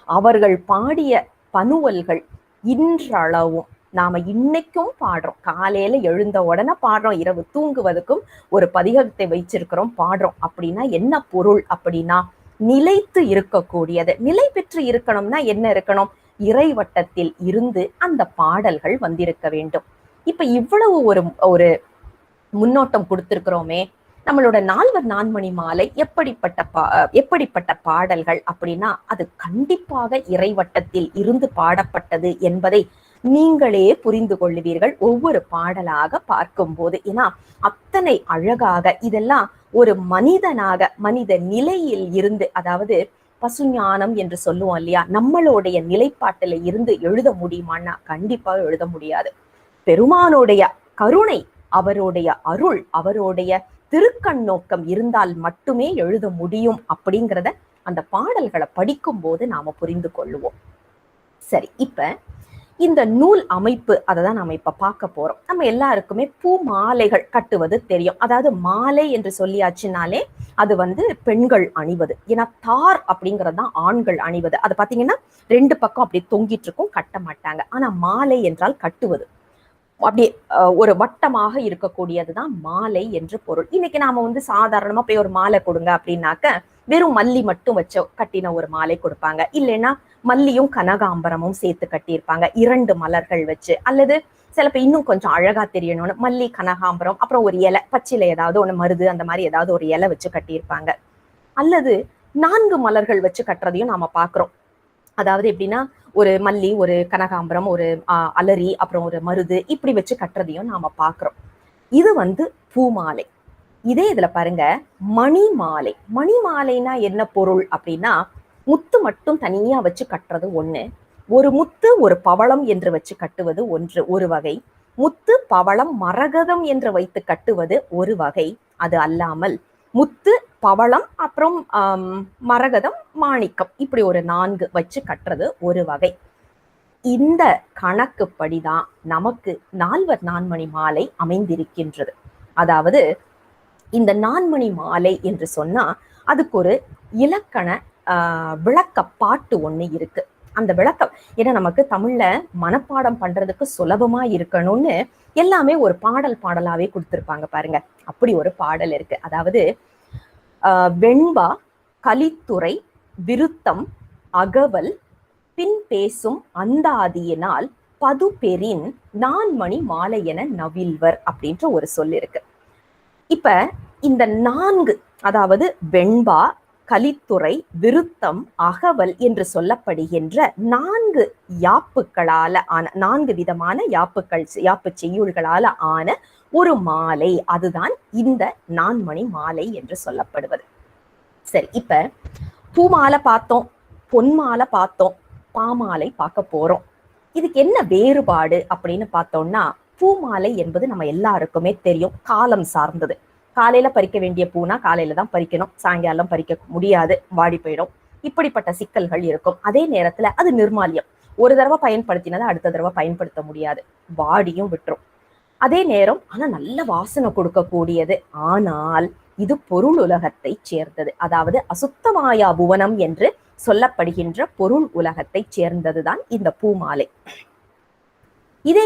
அவர்கள் பாடிய பனுவல்கள் இன்றளவும் நாம இன்னைக்கும் பாடுறோம். காலையில எழுந்த உடனே பாடுறோம், இரவு தூங்குவதற்கும் ஒரு பதிகத்தை வைச்சிருக்கிறோம், பாடுறோம். அப்படின்னா என்ன பொருள் அப்படின்னா, நிலைத்து இருக்கக்கூடியது. நிலை பெற்று இருக்கணும்னா என்ன இருக்கணும்? இறைவட்டத்தில் இருந்து அந்த பாடல்கள் வந்திருக்க வேண்டும். இப்ப இவ்வளவு ஒரு முன்னோட்டம் கொடுத்திருக்கிறோமே. நம்மளோட நால்வர் நான்மணி மாலை எப்படிப்பட்ட பாடல்கள் அப்படின்னா, அது கண்டிப்பாக இறைவட்டத்தில் இருந்து பாடப்பட்டது என்பதை நீங்களே புரிந்து கொள்ளுவீர்கள் ஒவ்வொரு பாடலாக பார்க்கும் போது. ஏன்னா அத்தனை அழகாக இதெல்லாம் ஒரு மனிதனாக, மனித நிலையில் இருந்து, அதாவது பசுஞானம் என்று சொல்லுவோம் இல்லையா, நம்மளுடைய நிலைப்பாட்டில இருந்து எழுத முடியுமான்னா கண்டிப்பாக எழுத முடியாது. பெருமானுடைய கருணை, அவருடைய அருள், அவருடைய திருக்கண்ணோக்கம் இருந்தால் மட்டுமே எழுத முடியும் அப்படிங்கிறத அந்த பாடல்களை படிக்கும் போது நாம புரிந்து கொள்ளுவோம். சரி, இப்ப இந்த நூல் அமைப்பு அதைதான் நாம இப்ப பார்க்க போறோம். நம்ம எல்லாருக்குமே பூ மாலைகள் கட்டுவது தெரியும். அதாவது மாலை என்று சொல்லியாச்சுனாலே அது பெண்கள் அணிவது. ஏன்னா தார் அப்படிங்கிறது தான் ஆண்கள் அணிவது. அது பாத்தீங்கன்னா 2 பக்கம் அப்படியே தொங்கிட்டு இருக்கும், கட்ட மாட்டாங்க. ஆனா மாலை என்றால் கட்டுவது, அப்படியே ஒரு வட்டமாக இருக்கக்கூடியதுதான் மாலை என்று பொருள். இன்னைக்கு நாம சாதாரணமா போய் ஒரு மாலை கொடுங்க அப்படின்னாக்க வெறும் மல்லி மட்டும் வச்சு கட்டின ஒரு மாலை கொடுப்பாங்க. இல்லைன்னா மல்லியும் கனகாம்பரமும் சேர்த்து கட்டியிருப்பாங்க 2 மலர்கள் வச்சு. அல்லது சிலப்ப இன்னும் கொஞ்சம் அழகா தெரியணும்னு மல்லி, கனகாம்பரம், அப்புறம் ஒரு இலை, பச்சிலை ஏதாவது ஒண்ணு, மருது, அந்த மாதிரி ஏதாவது ஒரு இலை வச்சு கட்டியிருப்பாங்க. அல்லது 4 மலர்கள் வச்சு கட்டுறதையும் நாம பாக்குறோம். அதாவது எப்படின்னா, ஒரு மல்லி, ஒரு கனகாம்பரம், ஒரு அலரி, அப்புறம் ஒரு மருது, இப்படி வச்சு கட்டுறதையும் நாம பாக்குறோம். இது பூமாலை. இதே இதுல பாருங்க, மணி மாலை. மணி மாலைனா என்ன பொருள் அப்படின்னா, முத்து மட்டும் தனியா வச்சு கட்டுறது ஒண்ணு, ஒரு முத்து ஒரு பவளம் என்று வச்சு கட்டுவது ஒரு வகை, முத்து பவளம் மரகதம் என்று வைத்து கட்டுவது ஒரு வகை. அது அல்லாமல் முத்து, பவளம், அப்புறம் மரகதம், மாணிக்கம், இப்படி ஒரு 4 வச்சு கட்டுறது ஒரு வகை. இந்த கணக்குப்படிதான் நமக்கு நால்வர் நான்மணி மாலை அமைந்திருக்கின்றது. அதாவது இந்த நான்மணி மாலை என்று சொன்னா அதுக்கு ஒரு இலக்கண விளக்க பாட்டு ஒண்ணு இருக்கு. அந்த விளக்கம், ஏன்னா நமக்கு தமிழ்ல மனப்பாடம் பண்றதுக்கு சுலபமா இருக்கணும்னு எல்லாமே ஒரு பாடலாவே கொடுத்திருப்பாங்க பாருங்க. அப்படி ஒரு பாடல் இருக்கு. அதாவது வெண்பா, கலித்துறை, விருத்தம், அகவல், பின் பேசும் அந்தாதியினால் பதுபெரின் நான்மணி மாலை என நவில்வர் அப்படின்ற ஒரு சொல் இருக்கு. இப்ப இந்த 4, அதாவது வெண்பா, கலித்துறை, விருத்தம், அகவல் என்று சொல்லப்படுகின்ற 4 யாப்புக்களால ஆன 4 விதமான யாப்பு செய்யுள்களால ஆன ஒரு மாலை, அதுதான் இந்த நான்மணி மாலை என்று சொல்லப்படுவது. சரி, இப்ப பூமாலை பார்த்தோம், பொன்மாலை பார்த்தோம், பாமாலை பார்க்க போறோம். இதுக்கு என்ன வேறுபாடு அப்படின்னு பார்த்தோம்னா, பூமாலை என்பது நம்ம எல்லாருக்குமே தெரியும், காலம் சார்ந்தது. காலையில பறிக்க வேண்டிய பூனா காலையில தான் பறிக்கணும், சாயங்காலம் பறிக்க முடியாது, வாடி போயிடும். இப்படிப்பட்ட சிக்கல்கள் இருக்கும். அதே நேரத்துல அது நிர்மால்யம், ஒரு தடவை பயன்படுத்தினதை அடுத்த தடவை பயன்படுத்த முடியாது, வாடியும் விட்டுரும். அதே நேரம் ஆனா நல்ல வாசனை கொடுக்கக்கூடியது. ஆனால் இது பொருள் உலகத்தை சேர்ந்தது, அதாவது அசுத்தமாயா புவனம் என்று சொல்லப்படுகின்ற பொருள் உலகத்தை சேர்ந்ததுதான் இந்த பூமாலை. இதை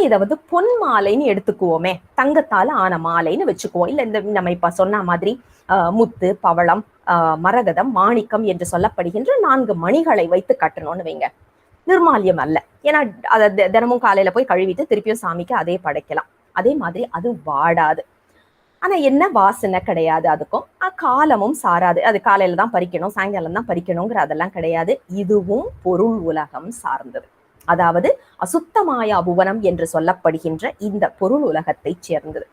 பொன் மாலைன்னு எடுத்துக்குவோமே, தங்கத்தால ஆன மாலைன்னு வச்சுக்குவோம். இல்ல இந்த நம்ம இப்ப சொன்ன மாதிரி முத்து, பவளம், மரகதம், மாணிக்கம் என்று சொல்லப்படுகின்ற 4 மணிகளை வைத்து கட்டணும்னு வைங்க, நிர்மால்யம் அல்ல. ஏன்னா அதை தினமும் காலையில போய் கழுவிட்டு திருப்பியும் சாமிக்கு அதே படைக்கலாம். அதே மாதிரி அது வாடாது. ஆனா என்ன வாசனை கிடையாது, அதுக்கும் காலமும் சாராது. அது காலையில தான் பறிக்கணும், சாயங்காலம் தான் பறிக்கணுங்கிற அதெல்லாம் கிடையாது. இதுவும் பொருள் உலகம் சார்ந்தது, அதாவது அசுத்தமாயா புவனம் என்று சொல்லப்படுகின்ற இந்த பொருள் உலகத்தை சேர்ந்தது.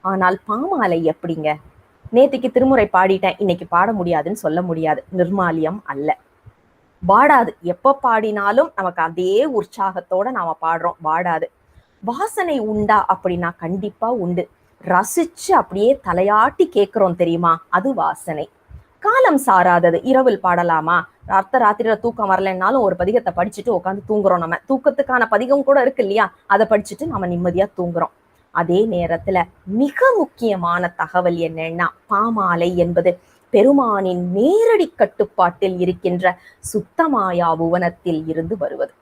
ஆனால் பாமாலை எப்படிங்க? நேத்திக்கு திருமுறை பாடிட்டேன், இன்னைக்கு பாட முடியாதுன்னு சொல்ல முடியாது. நிர்மால்யம் அல்ல, வாடாது. எப்ப பாடினாலும் நமக்கு அதே உற்சாகத்தோட நாம பாடுறோம், வாடாது. வாசனை உண்டா அப்படின்னா கண்டிப்பா உண்டு. ரசிச்சு அப்படியே தலையாட்டி கேட்கிறோம் தெரியுமா, அது வாசனை. காலம் சாராதது. இரவில் பாடலாமா? ராத்திரியில தூக்கம் வரலைன்னாலும் ஒரு பதிகத்தை படிச்சுட்டு உட்காந்து தூங்குறோம். நம்ம தூக்கத்துக்கான பதிகம் கூட இருக்கு இல்லையா, அதை படிச்சுட்டு நம்ம நிம்மதியா தூங்குறோம். அதே நேரத்துல மிக முக்கியமான தகவல் என்னன்னா, பாமாலை என்பது பெருமானின் நேரடி கட்டுப்பாட்டில் இருக்கின்ற சுத்தமாயா புவனத்தில் இருந்து வருவது.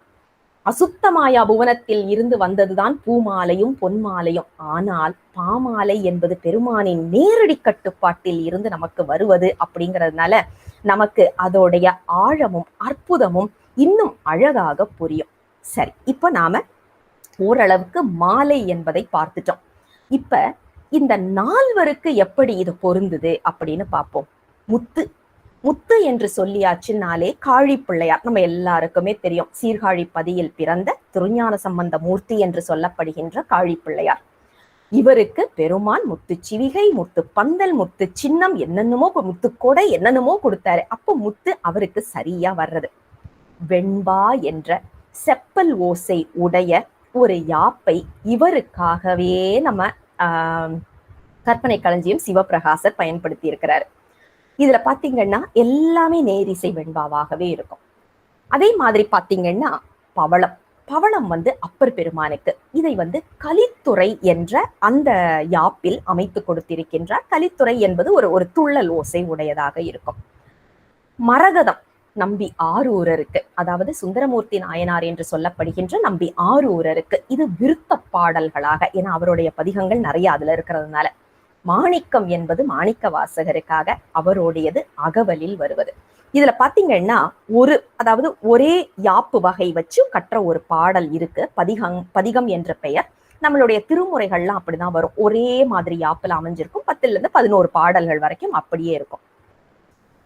அசுத்தமாயா புவனத்தில் இருந்து வந்ததுதான் பூமாலையும் பொன்மாலையும். ஆனால் பாமாலை என்பது பெருமானின் நேரடி கட்டுப்பாட்டில் இருந்து நமக்கு வருவது. அப்படிங்கிறதுனால நமக்கு அதோடைய ஆழமும் அற்புதமும் இன்னும் அழகாக புரியும். சரி, இப்ப நாம ஓரளவுக்கு மாலை என்பதை பார்த்துட்டோம். இப்ப இந்த 4 எப்படி இது பொருந்துது அப்படின்னு பார்ப்போம். முத்து முத்து என்று சொல்லியாச்சுனாலே காழி பிள்ளையார் நம்ம எல்லாருக்குமே தெரியும். சீர்காழி பதியில் பிறந்த திருஞான சம்பந்த மூர்த்தி என்று சொல்லப்படுகின்ற காழி பிள்ளையார். இவருக்கு பெருமான் முத்து சிவிகை, முத்து பந்தல், முத்து சின்னம், என்னென்னமோ முத்து கொடை என்னென்னமோ கொடுத்தாரு. அப்போ முத்து அவருக்கு சரியா வர்றது. வெண்பா என்ற செப்பல் ஓசை உடைய ஒரு யாப்பை இவருக்காகவே நம்ம கற்பனை களஞ்சியம் சிவபிரகாசர் பயன்படுத்தி இருக்கிறாரு. இதுல பாத்தீங்கன்னா எல்லாமே நேரிசை வெண்பாவாகவே இருக்கும். அதே மாதிரி பாத்தீங்கன்னா பவளம் பவளம் அப்பர் பெருமானுக்கு இதை கலித்துறை என்ற அந்த யாப்பில் அமைத்து கொடுத்திருக்கின்றார். கலித்துறை என்பது ஒரு துள்ளல் ஓசை உடையதாக இருக்கும். மரகதம் நம்பி ஆரூரருக்கு, அதாவது சுந்தரமூர்த்தி நாயனார் என்று சொல்லப்படுகின்ற நம்பி ஆரூரருக்கு இது விருத்த பாடல்களாக, ஏன்னா அவருடைய பதிகங்கள் நிறைய அதுல இருக்கிறதுனால. மாணிக்கம் என்பது மாணிக்க வாசகருக்காக, அவருடையது அகவலில் வருவது. இதுல பாத்தீங்கன்னா அதாவது ஒரே யாப்பு வகை வச்சு கற்ற ஒரு பாடல் இருக்கு. பதிகம் என்ற பெயர். நம்மளுடைய திருமுறைகள்லாம் அப்படிதான் வரும், ஒரே மாதிரி யாப்புல அமைஞ்சிருக்கும். 10 பாடல்கள் வரைக்கும் அப்படியே இருக்கும்.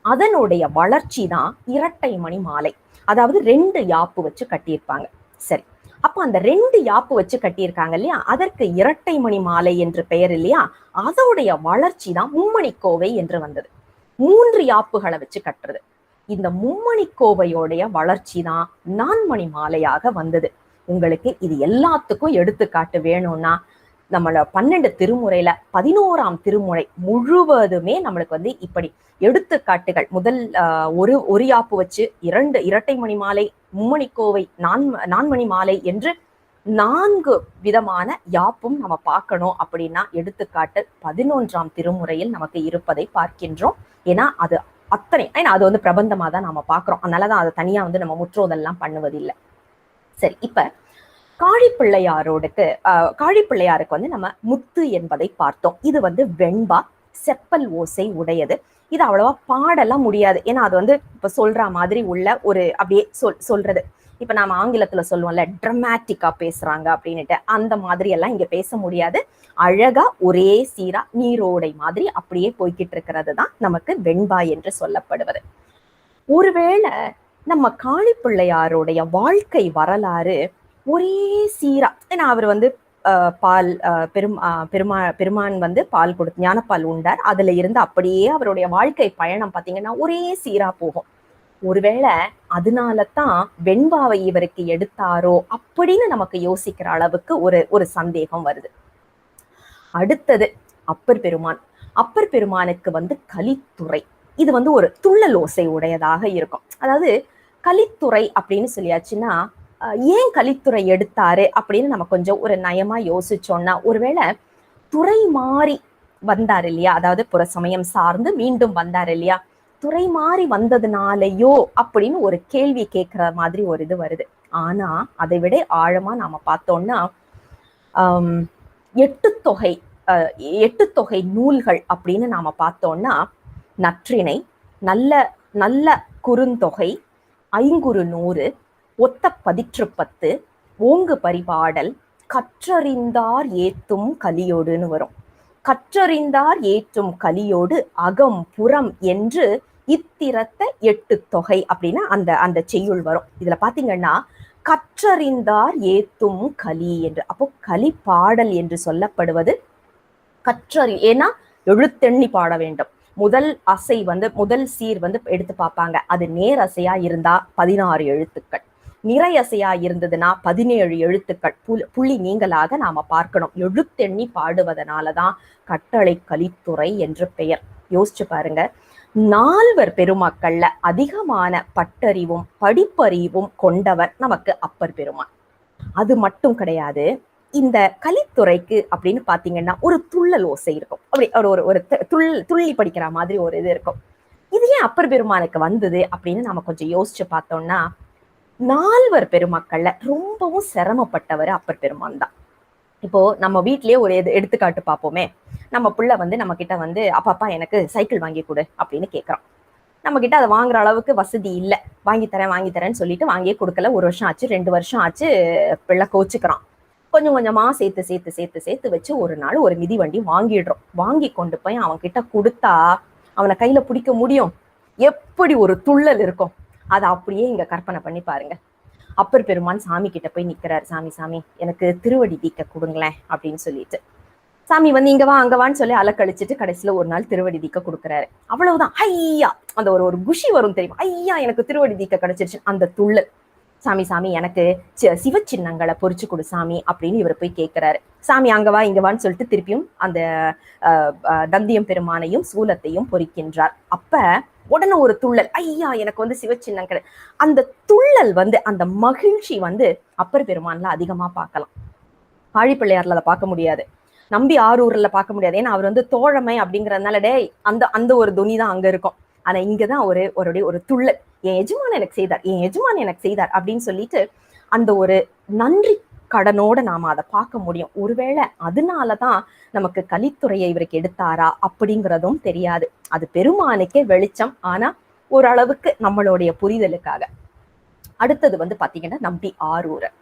அதனுடைய வளர்ச்சி தான் இரட்டை மணி மாலை, அதாவது 2 யாப்பு வச்சு கட்டியிருப்பாங்க. சரி, அப்ப அந்த 2 யாப்பு வச்சு கட்டியிருக்காங்க இல்லையா, அதற்கு இரட்டை மணி மாலை என்று பெயர் இல்லையா. அதோடைய வளர்ச்சி தான் மும்மணி கோவை என்று வந்தது. 3 யாப்புகளை வச்சு கட்டுறது. இந்த மும்மணி கோவையோடைய வளர்ச்சி தான் 4 மணி மாலையாக வந்தது. உங்களுக்கு இது எல்லாத்துக்கும் எடுத்துக்காட்டு வேணும்னா நம்மள 12 திருமுறையில 11ஆம் திருமுறை முழுவதுமே நம்மளுக்கு இப்படி எடுத்துக்காட்டுகள். முதல் ஒரு யாப்பு வச்சு 2 இரட்டை மணி மாலை, மும்மணி கோவை, 4 மணி மாலை என்று 4 விதமான யாப்பும் நம்ம பார்க்கணும். அப்படின்னா எடுத்துக்காட்டு 11ஆம் திருமுறையில் நமக்கு இருப்பதை பார்க்கின்றோம். ஏன்னா அது அத்தனை, ஏன்னா அது பிரபந்தமா தான் நாம பார்க்கிறோம். அதனாலதான் அதை தனியா நம்ம முற்றோதெல்லாம் பண்ணுவதில்லை. சரி, இப்ப காழிப்பிள்ளையாருக்கு நம்ம முத்து என்பதை பார்த்தோம். இது வெண்பா செப்பல் ஓசை உடையது. இது அவ்வளவா பாடலாம் முடியாது, ஏன்னா அது இப்ப சொல்ற மாதிரி உள்ள ஒரு அப்படியே சொல்றது. இப்ப நாம ஆங்கிலத்துல சொல்லுவோம்ல, டிராமாட்டிக்கா பேசுறாங்க அப்படின்னுட்டு, அந்த மாதிரி எல்லாம் இங்க பேச முடியாது. அழகா ஒரே சீரா நீரோடை மாதிரி அப்படியே போய்கிட்டு இருக்கிறது தான் நமக்கு வெண்பா என்று சொல்லப்படுவது. ஒருவேளை நம்ம காழிப்பிள்ளையாருடைய வாழ்க்கை வரலாறு ஒரே சீரா, ஏன்னா அவர் பால் பெருமான் பால் கொடுத்து ஞானப்பால் உண்டார். அதுல இருந்து அப்படியே அவருடைய வாழ்க்கை பயணம் பாத்தீங்கன்னா ஒரே சீரா போகும். ஒருவேளை அதனாலதான் வெண்பாவை இவருக்கு எடுத்தாரோ அப்படின்னு நமக்கு யோசிக்கிற அளவுக்கு ஒரு சந்தேகம் வருது. அடுத்தது அப்பர் பெருமான். அப்பர் பெருமானுக்கு கலித்துறை. இது ஒரு துள்ளல் ஓசை உடையதாக இருக்கும். அதாவது கலித்துறை அப்படின்னு சொல்லியாச்சுன்னா ஏன் கலித்துறை எடுத்தாரு அப்படின்னு நம்ம கொஞ்சம் ஒரு நயமா யோசிச்சோம்னா, ஒருவேளை துறை மாறி வந்தார் இல்லையா, அதாவது புற சமயம் சார்ந்து மீண்டும் வந்தார் இல்லையா, துறை மாறி வந்ததுனாலயோ அப்படின்னு ஒரு கேள்வி கேட்கிற மாதிரி ஒரு இது வருது. ஆனா அதை விட ஆழமா நாம பார்த்தோம்னா எட்டு தொகை நூல்கள் அப்படின்னு நாம பார்த்தோம்னா நற்றிணை, நல்ல நல்ல குறுந்தொகை, ஐங்குறு நூறு, ஒத்த பதிற்று10, ஓங்கு பரிபாடல், கற்றறிந்தார் ஏத்தும் கலியோடுன்னு வரும். கற்றறிந்தார் ஏற்றும் கலியோடு அகம் புறம் என்று இத்திரத்த 8 தொகை அப்படின்னு அந்த செய்யுள் வரும். இதுல பாத்தீங்கன்னா கற்றறிந்தார் ஏத்தும் கலி என்று. அப்போ கலி பாடல் என்று சொல்லப்படுவது ஏன்னா எழுத்தெண்ணி பாட வேண்டும். முதல் அசை முதல் சீர் எடுத்து பார்ப்பாங்க. அது நேர் அசையா இருந்தா 16 எழுத்துக்கள், நிறை அசையா இருந்ததுன்னா 17 எழுத்துக்கள் புள்ளி நீங்களாக நாம பார்க்கணும். எழுத்தெண்ணி பாடுவதனாலதான் கட்டளை கலித்துறை என்று பெயர். யோசிச்சு பாருங்க, 4 பெருமக்கள்ல அதிகமான பட்டறிவும் படிப்பறிவும் கொண்டவர் நமக்கு அப்பர் பெருமான். அது மட்டும் கிடையாது, இந்த கலித்துறைக்கு அப்படின்னு பாத்தீங்கன்னா ஒரு துள்ளல் ஓசை இருக்கும். அப்படி ஒரு துள்ளி படிக்கிற மாதிரி ஒரு இது இருக்கும். இது ஏன் அப்பர் பெருமானுக்கு வந்தது அப்படின்னு நம்ம கொஞ்சம் யோசிச்சு பார்த்தோம்னா, 4 பெருமக்கள்ல ரொம்பவும் சிரமப்பட்டவர் அப்பர் பெருமான் தான். இப்போ நம்ம வீட்லயே ஒரு எடுத்துக்காட்டு பார்ப்போமே. நம்ம பிள்ளை நம்ம கிட்ட அப்பா எனக்கு சைக்கிள் வாங்கி கொடு அப்படின்னு கேட்கறோம். நம்ம கிட்ட அதை வாங்குற அளவுக்கு வசதி இல்லை. வாங்கி தரேன்னு சொல்லிட்டு வாங்கியே கொடுக்கல. 1 வருஷம் ஆச்சு, 2 வருஷம் ஆச்சு, பிள்ளை கோச்சுக்கிறான். கொஞ்சம் கொஞ்சமா சேர்த்து வச்சு ஒரு நாள் ஒரு மிதி வண்டி வாங்கிடுறோம். வாங்கி கொண்டு போய் அவன் கிட்ட கொடுத்தா அவனை கையில பிடிக்க முடியும்? எப்படி ஒரு துள்ளல் இருக்கும். அதை அப்படியே இங்க கற்பனை பண்ணி பாருங்க. அப்பர் பெருமான் சாமி கிட்ட போய் நிக்கிறாரு. சாமி எனக்கு திருவடி தீக்க கொடுங்களேன் அப்படின்னு சொல்லிட்டு. சாமி இங்க வா அங்கவான்னு சொல்லி அலக்கழிச்சிட்டு கடைசியில ஒரு நாள் திருவடி தீக்க கொடுக்குறாரு. அவ்வளவுதான். ஐயா, அந்த ஒரு குஷி வரும் தெரியும். ஐயா எனக்கு திருவடி தீக்க கிடைச்சிருச்சு. அந்த துள்ளல். சாமி எனக்கு சிவ சின்னங்களை பொறிச்சு கொடு சாமி அப்படின்னு இவர் போய் கேட்கிறாரு. சாமி அங்கவா இங்கவான்னு சொல்லிட்டு திருப்பியும் அந்த தந்தியம் பெருமானையும் சூலத்தையும் பொறிக்கின்றார். அப்ப உடனே ஒரு துள்ளல். ஐயா எனக்கு சிவ சின்னம் கிடை. அந்த துள்ளல் அந்த மகிழ்ச்சி அப்பர் பெருமான்ல அதிகமா பார்க்கலாம். ஆழிப்பிள்ளையார்ல அதை பார்க்க முடியாது, நம்பி ஆரூர்ல பார்க்க முடியாது. ஏன்னா அவர் தோழமை அப்படிங்கறதுனால அந்த ஒரு துணி தான் அங்க இருக்கும். ஆனா இங்கதான் ஒரு துள்ளல். என் எஜமான் எனக்கு செய்தார் அப்படின்னு சொல்லிட்டு அந்த ஒரு நன்றி கடனோட நாம அதை பார்க்க முடியும். ஒருவேளை அதனாலதான் நமக்கு கலித்துறையை இவருக்கு எடுத்தாரா அப்படிங்கிறதும் தெரியாது. அது பெருமானுக்கே வெளிச்சம். ஆனா ஓரளவுக்கு நம்மளுடைய புரிதலுக்காக. அடுத்தது பாத்தீங்கன்னா நம்பி ஆரூரர்.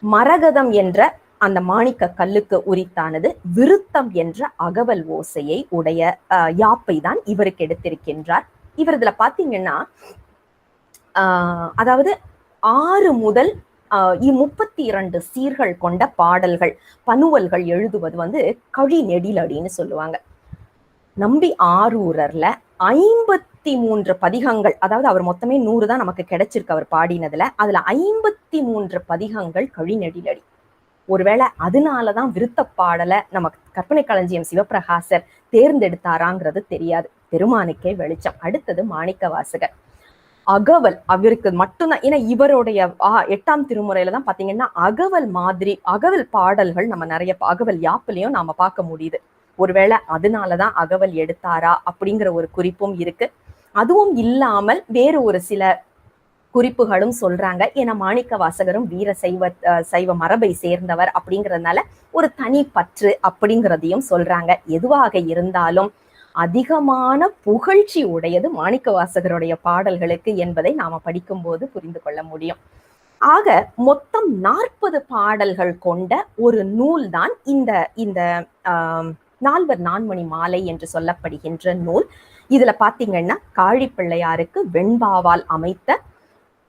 மரகதம் என்ற அந்த மாணிக்க கல்லுக்கு உரித்தானது விருத்தம் என்ற அகவல் ஓசையை உடைய யாப்பை தான் இவருக்கு எடுத்திருக்கின்றார். இவர் இதுல பாத்தீங்கன்னா அதாவது 6 முதல் 32 சீர்கள் கொண்ட பாடல்கள், பனுவல்கள் எழுதுவது கழி நெடிலடின்னு சொல்லுவாங்க. நம்பி ஆரூரர்ல 53 பதிகங்கள், அதாவது அவர் மொத்தமே 100 தான் நமக்கு கிடைச்சிருக்கு அவர் பாடினதுல. அதுல 53 பதிகங்கள் கழி நெடிலடி. ஒருவேளை அதனாலதான் விருத்த பாடலை நமக்கு கற்பனை களஞ்சியம் சிவபிரகாசர் தேர்ந்தெடுத்தாராங்கிறது தெரியாது. பெருமானுக்கே வெளிச்சம். அடுத்தது மாணிக்க வாசகர். அகவல் அவருக்கு மட்டும்தான். ஏன்னா இவருடைய 8ஆம் திருமுறையில தான் பாத்தீங்கன்னா அகவல் பாடல்கள் நம்ம நிறைய அகவல் யாப்புலையும் நாம பார்க்க முடியுது. ஒருவேளை அதனாலதான் அகவல் எடுத்தாரா அப்படிங்கிற ஒரு குறிப்பும் இருக்கு. அதுவும் இல்லாமல் வேறு ஒரு சில குறிப்புகளும் சொல்றாங்க. ஏன்னா மாணிக்க வாசகரும் வீர சைவ மரபை சேர்ந்தவர் அப்படிங்கிறதுனால ஒரு தனி பற்று அப்படிங்கிறதையும் சொல்றாங்க. எதுவாக இருந்தாலும் அதிகமான புகழ்ச்சி உடையது மாணிக்க வாசகருடைய பாடல்களுக்கு என்பதை நாம படிக்கும் போது புரிந்து கொள்ள முடியும். ஆக மொத்தம் 40 பாடல்கள் கொண்ட ஒரு நூல் தான் இந்த 4 நான்மணி மாலை என்று சொல்லப்படுகின்ற நூல். இதுல பாத்தீங்கன்னா காழிப்பிள்ளையாருக்கு வெண்பாவால் அமைத்த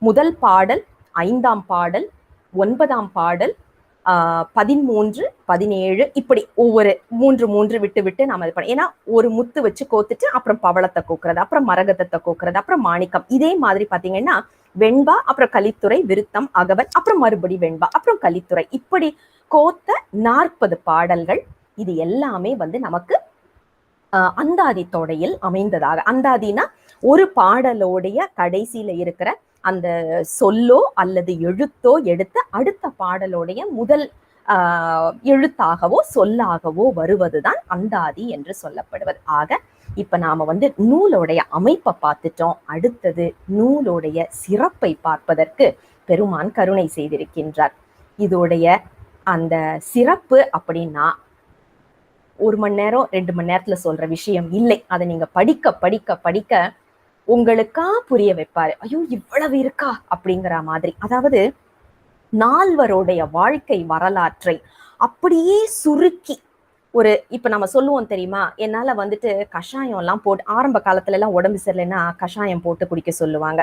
முதல் பாடல், 5ஆம் பாடல், 9ஆம் பாடல், 13, 17 இப்படி ஒவ்வொரு 3 விட்டு விட்டு நாம இது பண்ண. ஏன்னா ஒரு முத்து வச்சு கோத்துட்டு அப்புறம் பவளத்தை கோக்குறது, அப்புறம் மரகதத்தை கோக்குறது, அப்புறம் மாணிக்கம். இதே மாதிரி பாத்தீங்கன்னா வெண்பா, அப்புறம் கலித்துறை, விருத்தம், அகவல், அப்புறம் மறுபடி வெண்பா, அப்புறம் கலித்துறை, இப்படி கோத்த 40 பாடல்கள். இது எல்லாமே வந்து நமக்கு அந்தாதி தொடையில் அமைந்ததாக. அந்தாதினா ஒரு பாடலோடைய கடைசியில இருக்கிற அந்த சொல்லோ அல்லது எழுத்தோ எடுத்து அடுத்த பாடலோடைய முதல் எழுத்தாகவோ சொல்லாகவோ வருவதுதான் அந்தாதி என்று சொல்லப்படுவது. ஆக இப்ப நாம வந்து நூலோடைய அமைப்பை பார்த்துட்டோம். அடுத்தது நூலோடைய சிறப்பை பார்ப்பதற்கு பெருமான் கருணை செய்திருக்கின்றார். இதோடைய அந்த சிறப்பு அப்படின்னா 1 மணி நேரம் 2 மணி நேரத்துல சொல்ற விஷயம் இல்லை. அதை நீங்க படிக்க படிக்க படிக்க உங்களுக்கா புரிய வைப்பாரு. ஐயோ இவ்வளவு இருக்கா அப்படிங்கிற மாதிரி. அதாவது நால்வருடைய வாழ்க்கை வரலாற்றை அப்படியே சுருக்கி ஒரு இப்ப நம்ம சொல்லுவோம் தெரியுமா, என்னால வந்துட்டு கஷாயம் எல்லாம் போட்டு ஆரம்ப காலத்துல எல்லாம் உடம்பு சரியில்லைன்னா கஷாயம் போட்டு குடிக்க சொல்லுவாங்க.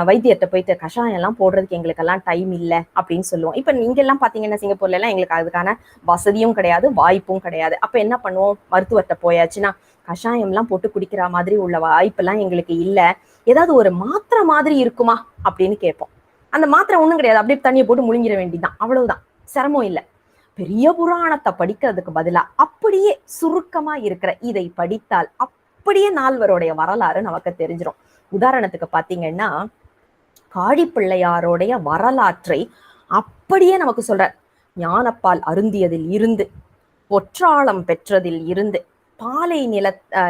வைத்தியத்தை போயிட்டு கஷாயம் எல்லாம் போடுறதுக்கு எங்களுக்கெல்லாம் டைம் இல்லை அப்படின்னு சொல்லுவோம். இப்ப நீங்க எல்லாம் பாத்தீங்கன்னா சிங்கப்பூர்ல எல்லாம் எங்களுக்கு அதுக்கான வசதியும் கிடையாது, வாய்ப்பும் கிடையாது. அப்ப என்ன பண்ணுவோம், மருத்துவர்கிட்ட போயாச்சுன்னா கஷாயம் எல்லாம் போட்டு குடிக்கிற மாதிரி உள்ள வாய்ப்பெல்லாம் எங்களுக்கு இல்லை, ஏதாவது ஒரு மாத்திரை மாதிரி இருக்குமா அப்படின்னு கேட்போம். அந்த மாத்திரை ஒண்ணும் கிடையாது, அப்படியே தண்ணியை போட்டு முழுங்கிட வேண்டியதுதான், அவ்வளவுதான், சிரமம் இல்லை. பெரிய புராணத்தை படிக்கிறதுக்கு பதிலா அப்படியே சுருக்கமா இருக்கிற இதை படித்தால் அப்படியே நால்வருடைய வரலாறு நமக்கு தெரிஞ்சிடும். உதாரணத்துக்கு பாத்தீங்கன்னா காழிப்பிள்ளையாரோடைய வரலாற்றை அப்படியே நமக்கு சொல்ற. ஞானப்பால் அருந்தியதில் இருந்து, பொற்றாளம் பெற்றதில் இருந்து, பாலை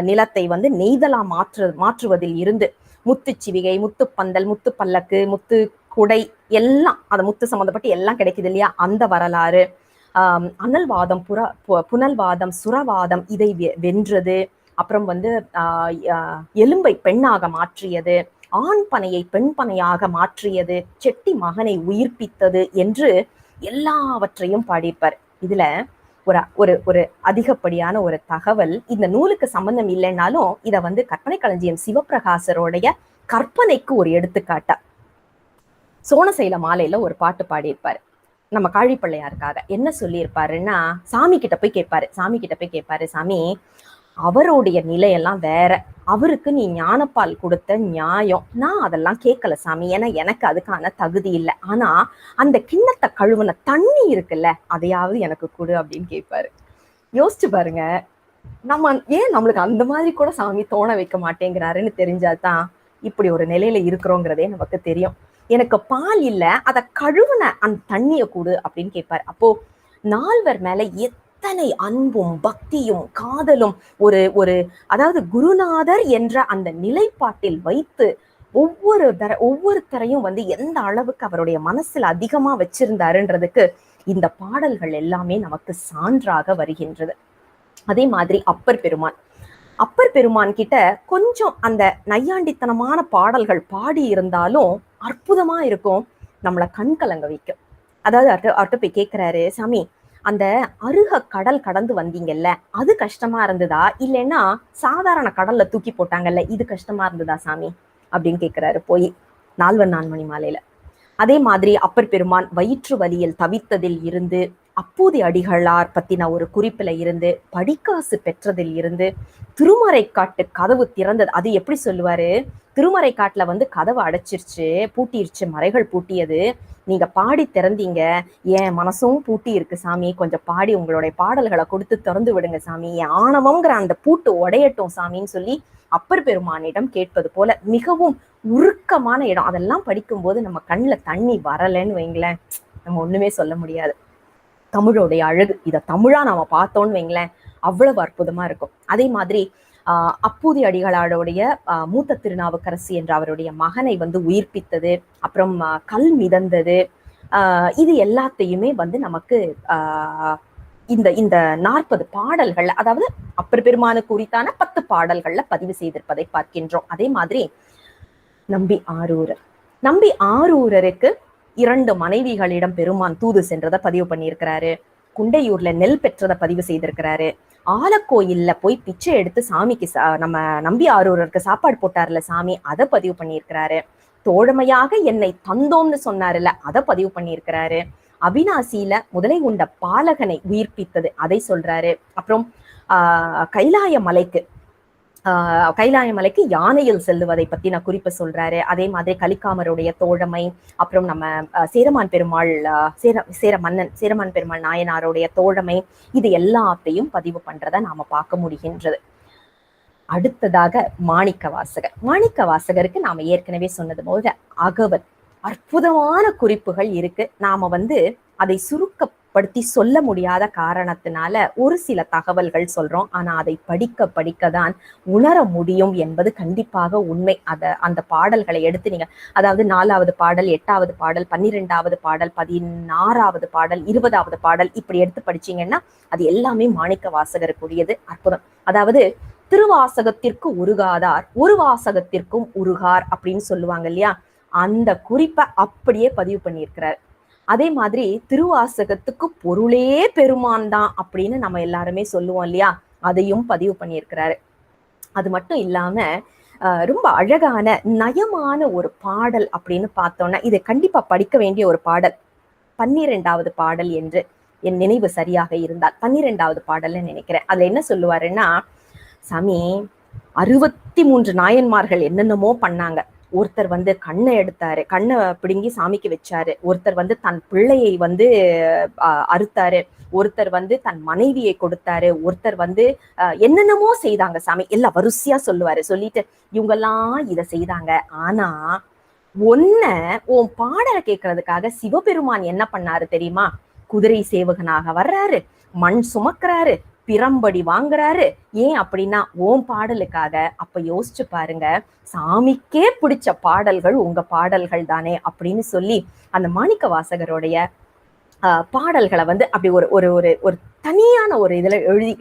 நிலத்தை வந்து நெய்தலா மாற்றுவதில் இருந்து, முத்துச்சிவிகை, முத்துப்பந்தல், முத்து பல்லக்கு, முத்து குடை எல்லாம் அந்த முத்து சம்மந்தப்பட்டு எல்லாம் கிடைக்குது இல்லையா, அந்த வரலாறு. அனல்வாதம், புனல்வாதம், சுரவாதம் இதை வென்றது. அப்புறம் வந்து எலும்பை பெண்ணாக மாற்றியது, ஆண் பனையை பெண் பனையாக மாற்றியது, செட்டி மகனை உயிர்ப்பித்தது என்று எல்லாவற்றையும் பாடியிருப்பார். இதுல ஒரு ஒரு ஒரு அதிகப்படியான ஒரு தகவல், இந்த நூலுக்கு சம்பந்தம் இல்லைன்னாலும் இதை வந்து கற்பனை களஞ்சியம் சிவபிரகாசரோடைய கற்பனைக்கு ஒரு எடுத்துக்காட்டா சோனசைல மாலையில ஒரு பாட்டு பாடியிருப்பாரு நம்ம காழிப்பிள்ளையாருக்காக. என்ன சொல்லியிருப்பாருன்னா, சாமி கிட்ட போய் கேட்பாரு, சாமி அவருடைய நிலையெல்லாம் வேற, அவருக்கு நீ ஞானப்பால் கொடுத்த நியாயம், நான் அதெல்லாம் கேட்கல சாமி, ஏன்னா எனக்கு அதுக்கான தகுதி இல்லை, ஆனா அந்த கிண்ணத்தை கழுவுன தண்ணி இருக்குல்ல அதையாவது எனக்கு கொடு அப்படின்னு கேட்பாரு. யோசிச்சு பாருங்க, நம்ம ஏன் நம்மளுக்கு அந்த மாதிரி கூட சாமி தோண வைக்க மாட்டேங்கிறாருன்னு தெரிஞ்சாதான் இப்படி ஒரு நிலையில இருக்கிறோங்கிறதே நமக்கு தெரியும். எனக்கு பால் இல்ல, அதை கழுவுன அந்த தண்ணியை கொடு அப்படின்னு கேட்பாரு. அப்போ நால்வர் மேல எத்தனை அன்பும் பக்தியும் காதலும் ஒரு அதாவது குருநாதர் என்ற அந்த நிலைப்பாட்டில் வைத்து ஒவ்வொருத்தரையும் வந்து எந்த அளவுக்கு அவருடைய மனசுல அதிகமா வச்சிருந்தாருன்றதுக்கு இந்த பாடல்கள் எல்லாமே நமக்கு சான்றாக வருகின்றது. அதே மாதிரி அப்பர் பெருமான் கிட்ட கொஞ்சம் அந்த நையாண்டித்தனமான பாடல்கள் பாடி இருந்தாலும் அற்புதமா இருக்கும், நம்மளை கண் கலங்க வைக்கும். அதாவது அவர்கிட்ட போய் கேட்கிறாரு, சாமி அந்த அருக கடல் கடந்து வந்தீங்கல்ல அது கஷ்டமா இருந்ததா, இல்லைன்னா சாதாரண கடல்ல தூக்கி போட்டாங்கல்ல இது கஷ்டமா இருந்ததா சாமி அப்படின்னு கேட்கிறாரு போய் நால்வர் நான்மணி மாலையில. அதே மாதிரி அப்பர் பெருமான் வயிற்று வலியில் தவித்ததில் இருந்து, அப்பூதி அடிகளார் பத்தின ஒரு குறிப்பில இருந்து, படிக்காசு பெற்றதில் இருந்து, திருமறை காட்டு கதவு திறந்தது. அது எப்படி சொல்லுவாரு, திருமறை காட்டுல வந்து கதவு அடைச்சிருச்சு, பூட்டிருச்சு, மறைகள் பூட்டியது, நீங்க பாடி திறந்தீங்க, என் மனசும் பூட்டி இருக்கு சாமி, கொஞ்சம் பாடி உங்களுடைய பாடல்களை கொடுத்து திறந்து விடுங்க சாமி, என் ஆணவங்கிற அந்த பூட்டு உடையட்டும் சாமின்னு சொல்லி அப்பர் பெருமானிடம் கேட்பது போல மிகவும் உருக்கமான இடம். அதெல்லாம் படிக்கும்போது நம்ம கண்ணில் தண்ணி வரலன்னு வைங்களேன், நம்ம ஒண்ணுமே சொல்ல முடியாது. தமிழோடைய அழகு, இதை தமிழா நாம பார்த்தோன்னு வைங்களேன் அவ்வளவு அற்புதமா இருக்கும். அதே மாதிரி அப்பூதி அடிகளாருடைய மூத்த திருநாவுக்கரசு என்ற அவருடைய மகனை வந்து உயிர்ப்பித்தது, அப்புறம் கல் மிதந்தது, இது எல்லாத்தையுமே வந்து நமக்கு இந்த 40 பாடல்கள், அதாவது அப்பர் பெருமானுக்கு உரித்தான 10 பாடல்கள்ல பதிவு செய்திருப்பதை பார்க்கின்றோம். அதே மாதிரி நம்பி ஆரூரருக்கு 2 மனைவிகளிடம் பெருமான் தூது சென்றதை பதிவு பண்ணியிருக்கிறாரு. குண்டையூர்ல நெல் பெற்றதை பதிவு செய்திருக்கிறாரு. ஆலக்கோயில்ல போய் பிச்சை எடுத்து சாமிக்கு நம்ம நம்பி ஆரூரருக்கு சாப்பாடு போட்டார்ல சாமி, அதை பதிவு பண்ணியிருக்கிறாரு. தோழமையாக என்னை தந்தோம்னு சொன்னாருல்ல அதை பதிவு பண்ணியிருக்கிறாரு. அவிநாசியில முதலை உண்ட பாலகனை உயிர்ப்பித்தது, அதை சொல்றாரு. அப்புறம் கைலாய மலைக்கு கைலாய மலைக்கு யானையில் செல்லுவதை பத்தி நான் குறிப்பு சொல்றாரு. அதே மாதிரி கலிக்காமருடைய தோழமை, அப்புறம் நம்ம சேரமான் பெருமாள் சேரமான் பெருமாள் நாயனாருடைய தோழமை, இது எல்லாத்தையும் பதிவு பண்றதை நாம பார்க்க முடிகின்றது. அடுத்ததாக மாணிக்க வாசகர். மாணிக்க வாசகருக்கு நாம ஏற்கனவே சொன்னது போல அகவல் அற்புதமான குறிப்புகள் இருக்கு. நாம அதை சுருக்கப்படுத்தி சொல்ல முடியாத காரணத்தினால ஒரு சில தகவல்கள் சொல்றோம். ஆனா அதை படிக்க படிக்கதான் உணர முடியும் என்பது கண்டிப்பாக உண்மை. அந்த பாடல்களை எடுத்து நீங்க, அதாவது 4வது பாடல், 8வது பாடல், 12வது பாடல், 16வது பாடல், 20வது பாடல், இப்படி எடுத்து படிச்சீங்கன்னா அது எல்லாமே மாணிக்க வாசகருக்குரியது. அற்புதம். அதாவது திருவாசகத்திற்கு உருகாதார் ஒரு வாசகத்திற்கும் உருகார் அப்படின்னு சொல்லுவாங்க இல்லையா, அந்த குறிப்பை அப்படியே பதிவு பண்ணியிருக்கிறார். அதே மாதிரி திருவாசகத்துக்கு பொருளே பெருமான் தான் அப்படின்னு நம்ம எல்லாருமே சொல்லுவோம் இல்லையா, அதையும் பதிவு பண்ணியிருக்கிறாரு. அது மட்டும் இல்லாம ரொம்ப அழகான நயமான ஒரு பாடல் அப்படின்னு பார்த்தோம்னா இது கண்டிப்பா படிக்க வேண்டிய ஒரு பாடல். 12வது பாடல் என்று என் நினைவு சரியாக இருந்தால் 12வது பாடல்னு நினைக்கிறேன். அதுல என்ன சொல்லுவாருன்னா, சாமி 63 நாயன்மார்கள் என்னென்னமோ பண்ணாங்க. ஒருத்தர் கண்ணை எடுத்தாரு, கண்ணை பிடுங்கி சாமிக்கு வச்சாரு. ஒருத்தர் தன் பிள்ளையை அறுத்தாரு. ஒருத்தர் தன் மனைவியை கொடுத்தாரு. ஒருத்தர் என்னென்னமோ செய்தாங்க சாமி. எல்லாம் வரிசையா சொல்லுவாரு. சொல்லிட்டு இவங்கெல்லாம் இதை செய்தாங்க. ஆனா உன் பாடலை கேட்கறதுக்காக சிவபெருமான் என்ன பண்ணாரு தெரியுமா? குதிரை சேவகனாக வர்றாரு, மண் சுமக்கிறாரு, பிரம்படி வாங்குறாரு. ஏன் அப்படின்னா உன் பாடலுக்காக. அப்ப யோசிச்சு பாருங்க, சாமிக்கே பிடிச்ச பாடல்கள் உங்க பாடல்கள் தானே அப்படின்னு சொல்லி அந்த மாணிக்க வாசகருடைய பாடல்களை அப்படி ஒரு ஒரு ஒரு ஒரு தனியான ஒரு இதுல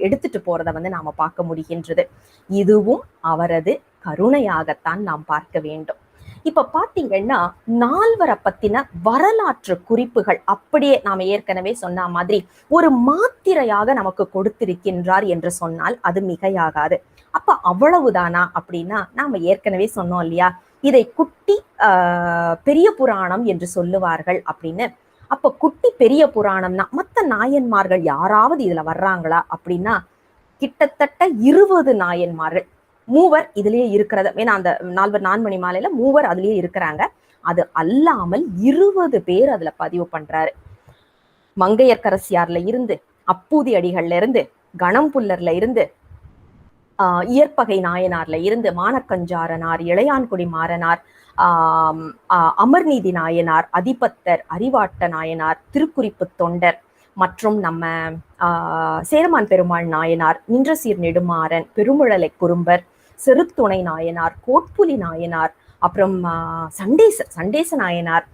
எடுத்துட்டு போறதை நாம பார்க்க முடிகின்றது. இதுவும் அவரது கருணையாகத்தான் நாம் பார்க்க வேண்டும். இப்ப பாத்தீங்கன்னா நால்வரை பத்தின வரலாற்று குறிப்புகள் அப்படியே நாம ஏற்கனவே சொன்ன மாதிரி ஒரு மாத்திரையாக நமக்கு கொடுத்திருக்கின்றார் என்று சொன்னால் அது மிகையாகாது. அப்ப அவ்வளவுதானா அப்படின்னா நாம ஏற்கனவே சொன்னோம் இல்லையா, இதை குட்டி பெரிய புராணம் என்று சொல்லுவார்கள் அப்படின்னு. அப்ப குட்டி பெரிய புராணம்னா மத்த நாயன்மார்கள் யாராவது இதுல வர்றாங்களா அப்படின்னா கிட்டத்தட்ட 20 நாயன்மார்கள், மூவர் இதுலயே இருக்கிறத. ஏன்னா அந்த 4 நான்மணி மாலையில மூவர் அதுலயே இருக்கிறாங்க. அது அல்லாமல் 20 பேர் அதுல பதிவு பண்றாரு. மங்கையர்க்கரசியார்ல இருந்து, அப்பூதி அடிகள்ல இருந்து, கணம்புல்லர்ல இருந்து, இயற்பகை நாயனார்ல இருந்து, மானக்கஞ்சாரனார், இளையான்குடி மாறனார், அமர்நீதி நாயனார், அதிபத்தர், அறிவாட்ட நாயனார், திருக்குறிப்பு தொண்டர், மற்றும் நம்ம சேரமான் பெருமாள் நாயனார், நின்றசீர் நெடுமாறன், பெருமுழலை குறும்பர், செருத்துணை நாயனார், கோட்புலி நாயனார், அப்புறம் சண்டேச நாயனார்,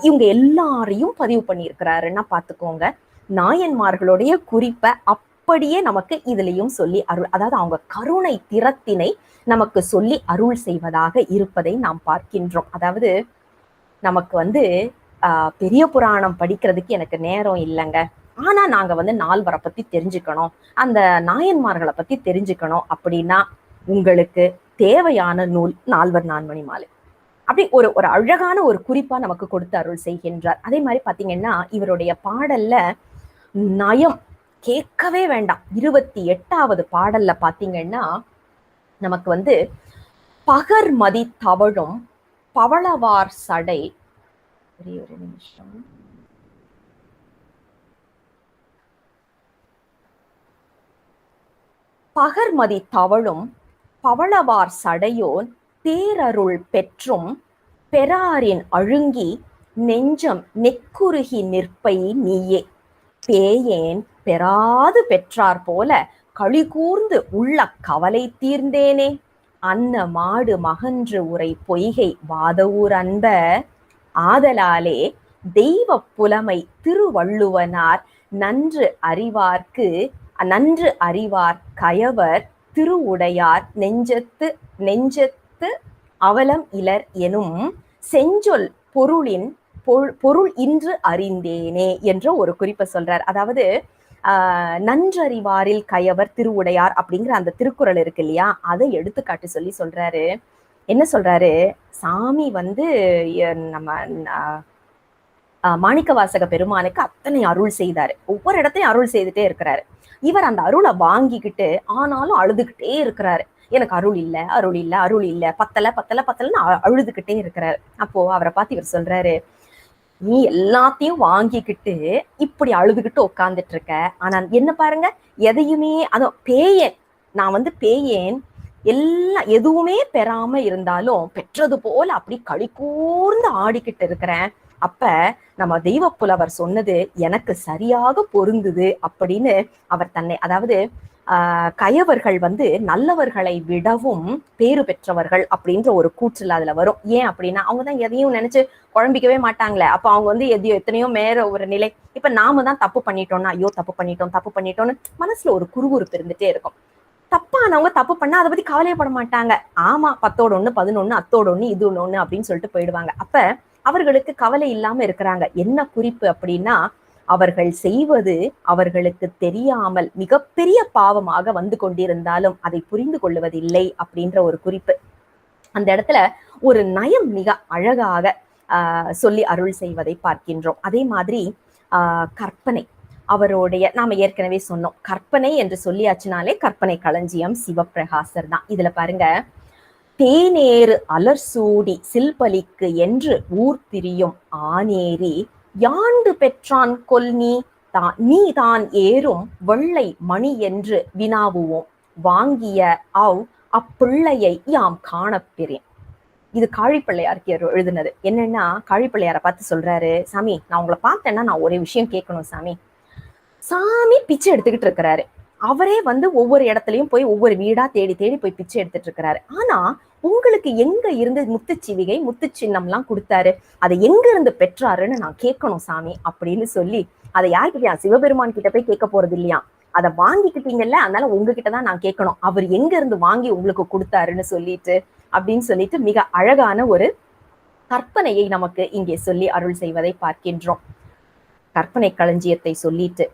இவங்க எல்லாரையும் பதிவு பண்ணியிருக்கிறாருன்னா பார்த்துக்கோங்க. நாயன்மார்களுடைய குறிப்பை அப்படியே நமக்கு இதுலயும் சொல்லி அருள், அதாவது அவங்க கருணை திறத்தினை நமக்கு சொல்லி அருள் செய்வதாக இருப்பதை நாம் பார்க்கின்றோம். அதாவது நமக்கு பெரிய புராணம் படிக்கிறதுக்கு எனக்கு நேரம் இல்லைங்க, ஆனா நாங்க நால்வரை பத்தி தெரிஞ்சுக்கணும், அந்த நாயன்மார்களை பத்தி தெரிஞ்சுக்கணும் அப்படின்னா உங்களுக்கு தேவையான நூல் 4 நான்மணி மாலை. அப்படி ஒரு ஒரு அழகான ஒரு குறிப்பா நமக்கு கொடுத்து அருள் செய்கின்றார். அதே மாதிரி பாத்தீங்கன்னா இவருடைய பாடல்ல நயம் கேட்கவே வேண்டாம். 28வது பாடல்ல பாத்தீங்கன்னா நமக்கு பகர்மதி தவழும் பவளவார் சடை, ஒரு நிமிஷம், பகர்மதி தவழும் பவளவார் சடையோன் பேரருள் பெற்றும் பெறாரின் அழுங்கி நெஞ்சம் நெக்குருகி நிற்பை நீயே, பேயேன் பெறாது பெற்றார் போல களி கூர்ந்து உள்ள கவலை தீர்ந்தேனே, அன்ன மாடு மகன்று உரை பொய்கை வாதவூர் அன்ப, ஆதலாலே தெய்வ புலமை திருவள்ளுவனார் நன்று அறிவார் கயவர் திருவுடையார் நெஞ்சத்து அவலம் இலர் எனும் செஞ்சொல் பொருள் இன்று அறிந்தேனே என்ற ஒரு குறிப்பை சொல்றார். அதாவது நன்றறிவாரில் கயவர் திருவுடையார் அப்படிங்கிற அந்த திருக்குறள் இருக்கு இல்லையா, அதை எடுத்துக்காட்டு சொல்லி சொல்றாரு. என்ன சொல்றாரு, சாமி நம்ம மாணிக்கவாசக பெருமானுக்கு அத்தனை அருள் செய்தாரு. ஒவ்வொரு இடத்தையும் அருள் செய்துட்டே இருக்கிறாரு. இவர் அந்த அருளை வாங்கிக்கிட்டு ஆனாலும் அழுதுகிட்டே இருக்கிறாரு. எனக்கு அருள் இல்ல, அருள் இல்ல, அருள் இல்ல, பத்தல பத்தல பத்தலன்னு அழுதுகிட்டே இருக்கிறாரு. அப்போ அவரை பார்த்து இவர் சொல்றாரு, நீ எல்லாத்தையும் வாங்கிக்கிட்டு இப்படி அழுதுகிட்டு உட்கார்ந்துட்டு இருக்க. ஆனா என்ன பாருங்க, எதையுமே பேயேன், நான் பேயேன், எல்லாம் எதுவுமே பெறாம இருந்தாலும் பெற்றது போல அப்படி களி கூர்ந்து ஆடிக்கிட்டு இருக்கிறேன். அப்ப நம்ம தெய்வ புலவர் சொன்னது எனக்கு சரியாக பொருந்துது அப்படின்னு அவர் தன்னை, அதாவது கயவர்கள் நல்லவர்களை விடவும் பேறு பெற்றவர்கள் அப்படின்ற ஒரு கூற்றுல அதுல வரும். ஏன் அப்படின்னா அவங்கதான் எதையும் நினைச்சு குழம்பிக்கவே மாட்டாங்களே. அப்ப அவங்க எத்தனையோ மேல ஒரு நிலை. இப்ப நாம தான் தப்பு பண்ணிட்டோம்னா, ஐயோ தப்பு பண்ணிட்டோம்னு மனசுல ஒரு குறுகுறுப்பு இருந்துட்டே இருக்கும். தப்பானவங்க தப்பு பண்ணா அதை பத்தி கவலையப்பட மாட்டாங்க. ஆமா, 10ஓட 1 11 அத்தோட 1 இது ஒண்ணு அப்படின்னு சொல்லிட்டு போயிடுவாங்க. அப்ப அவர்களுக்கு கவலை இல்லாம இருக்கிறாங்க. என்ன குறிப்பு அப்படின்னா, அவர்கள் செய்வது அவர்களுக்கு தெரியாமல் மிகப்பெரிய பாவமாக வந்து கொண்டிருந்தாலும் அதை புரிந்து கொள்வதில்லை அப்படின்ற ஒரு குறிப்பு அந்த இடத்துல ஒரு நயம் மிக அழகாக சொல்லி அருள் செய்வதை பார்க்கின்றோம். அதே மாதிரி கற்பனை, அவருடைய நாம ஏற்கனவே சொன்னோம், கற்பனை என்று சொல்லியாச்சுனாலே கற்பனை களஞ்சியம் சிவப்பிரகாசர் தான். இதுல பாருங்க, தேனேறு அலர்சூடி சில்பலிக்கு என்று ஊர் திரியும் ஆனேரி யாண்டு பெற்றான் கொல் நீ தான் ஏறும் வெள்ளை மணி என்று வினாவுவோம் வாங்கிய அப்பிள்ளையை யாம் காணப்பெறேன். இது காழிப்பிள்ளையாருக்கு எழுதுனது. என்னன்னா, காழிப்பிள்ளையாரை பார்த்து சொல்றாரு, சாமி நான் உங்களை பார்த்தேன்னா நான் ஒரே விஷயம் கேட்கணும் சாமி. சாமி பிச்சை எடுத்துக்கிட்டு இருக்கிறாரு. அவரே ஒவ்வொரு இடத்துலயும் போய் ஒவ்வொரு வீடா தேடி தேடி போய் பிச்சை எடுத்துட்டு இருக்கிறாரு. ஆனா உங்களுக்கு எங்க இருந்து முத்துச்சிவிகை முத்து சின்னம் எல்லாம் கொடுத்தாரு, அதை எங்க இருந்து பெற்றாருன்னு நான் கேட்கணும் சாமி அப்படின்னு சொல்லி, அதை யாருக்கிட்டயா சிவபெருமான் கிட்ட போய் கேட்க போறது இல்லையா, அதை வாங்கிக்கிட்டீங்கல்ல, அதனால உங்ககிட்டதான் நான் கேட்கணும், அவர் எங்க இருந்து வாங்கி உங்களுக்கு கொடுத்தாருன்னு சொல்லிட்டு அப்படின்னு சொல்லிட்டு மிக அழகான ஒரு கற்பனையை நமக்கு இங்கே சொல்லி அருள் செய்வதை பார்க்கின்றோம். கற்பனை களஞ்சியத்தை சொல்லிட்டு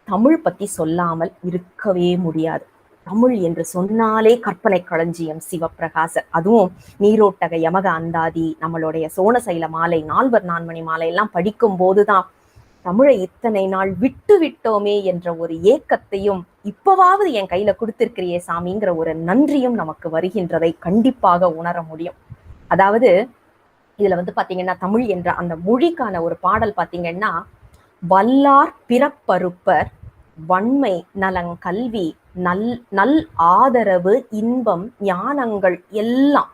தமிழ் பத்தி சொல்லாமல் இருக்கவே முடியாது. தமிழ் என்று சொன்னாலே கற்பனை களஞ்சியம் சிவப்பிரகாசர். அதுவும் நீரோட்டக யமக அந்தாதி, நம்மளுடைய சோனசைல மாலை, 4 நான்மணி மாலை எல்லாம் படிக்கும் போதுதான் தமிழை இத்தனை நாள் விட்டு விட்டோமே என்ற ஒரு ஏக்கத்தையும், இப்பவாவது என் கையில கொடுத்திருக்கிறியே சாமிங்கிற ஒரு நன்றியும் நமக்கு வருகின்றதை கண்டிப்பாக உணர முடியும். அதாவது இதுல பாத்தீங்கன்னா, தமிழ் என்ற அந்த மொழிக்கான ஒரு பாடல் பாத்தீங்கன்னா, வல்லார் பிறப்பறுப்பர் வன்மை நலங்கல்வி நல் ஆதரவு இன்பம் ஞானங்கள் எல்லாம்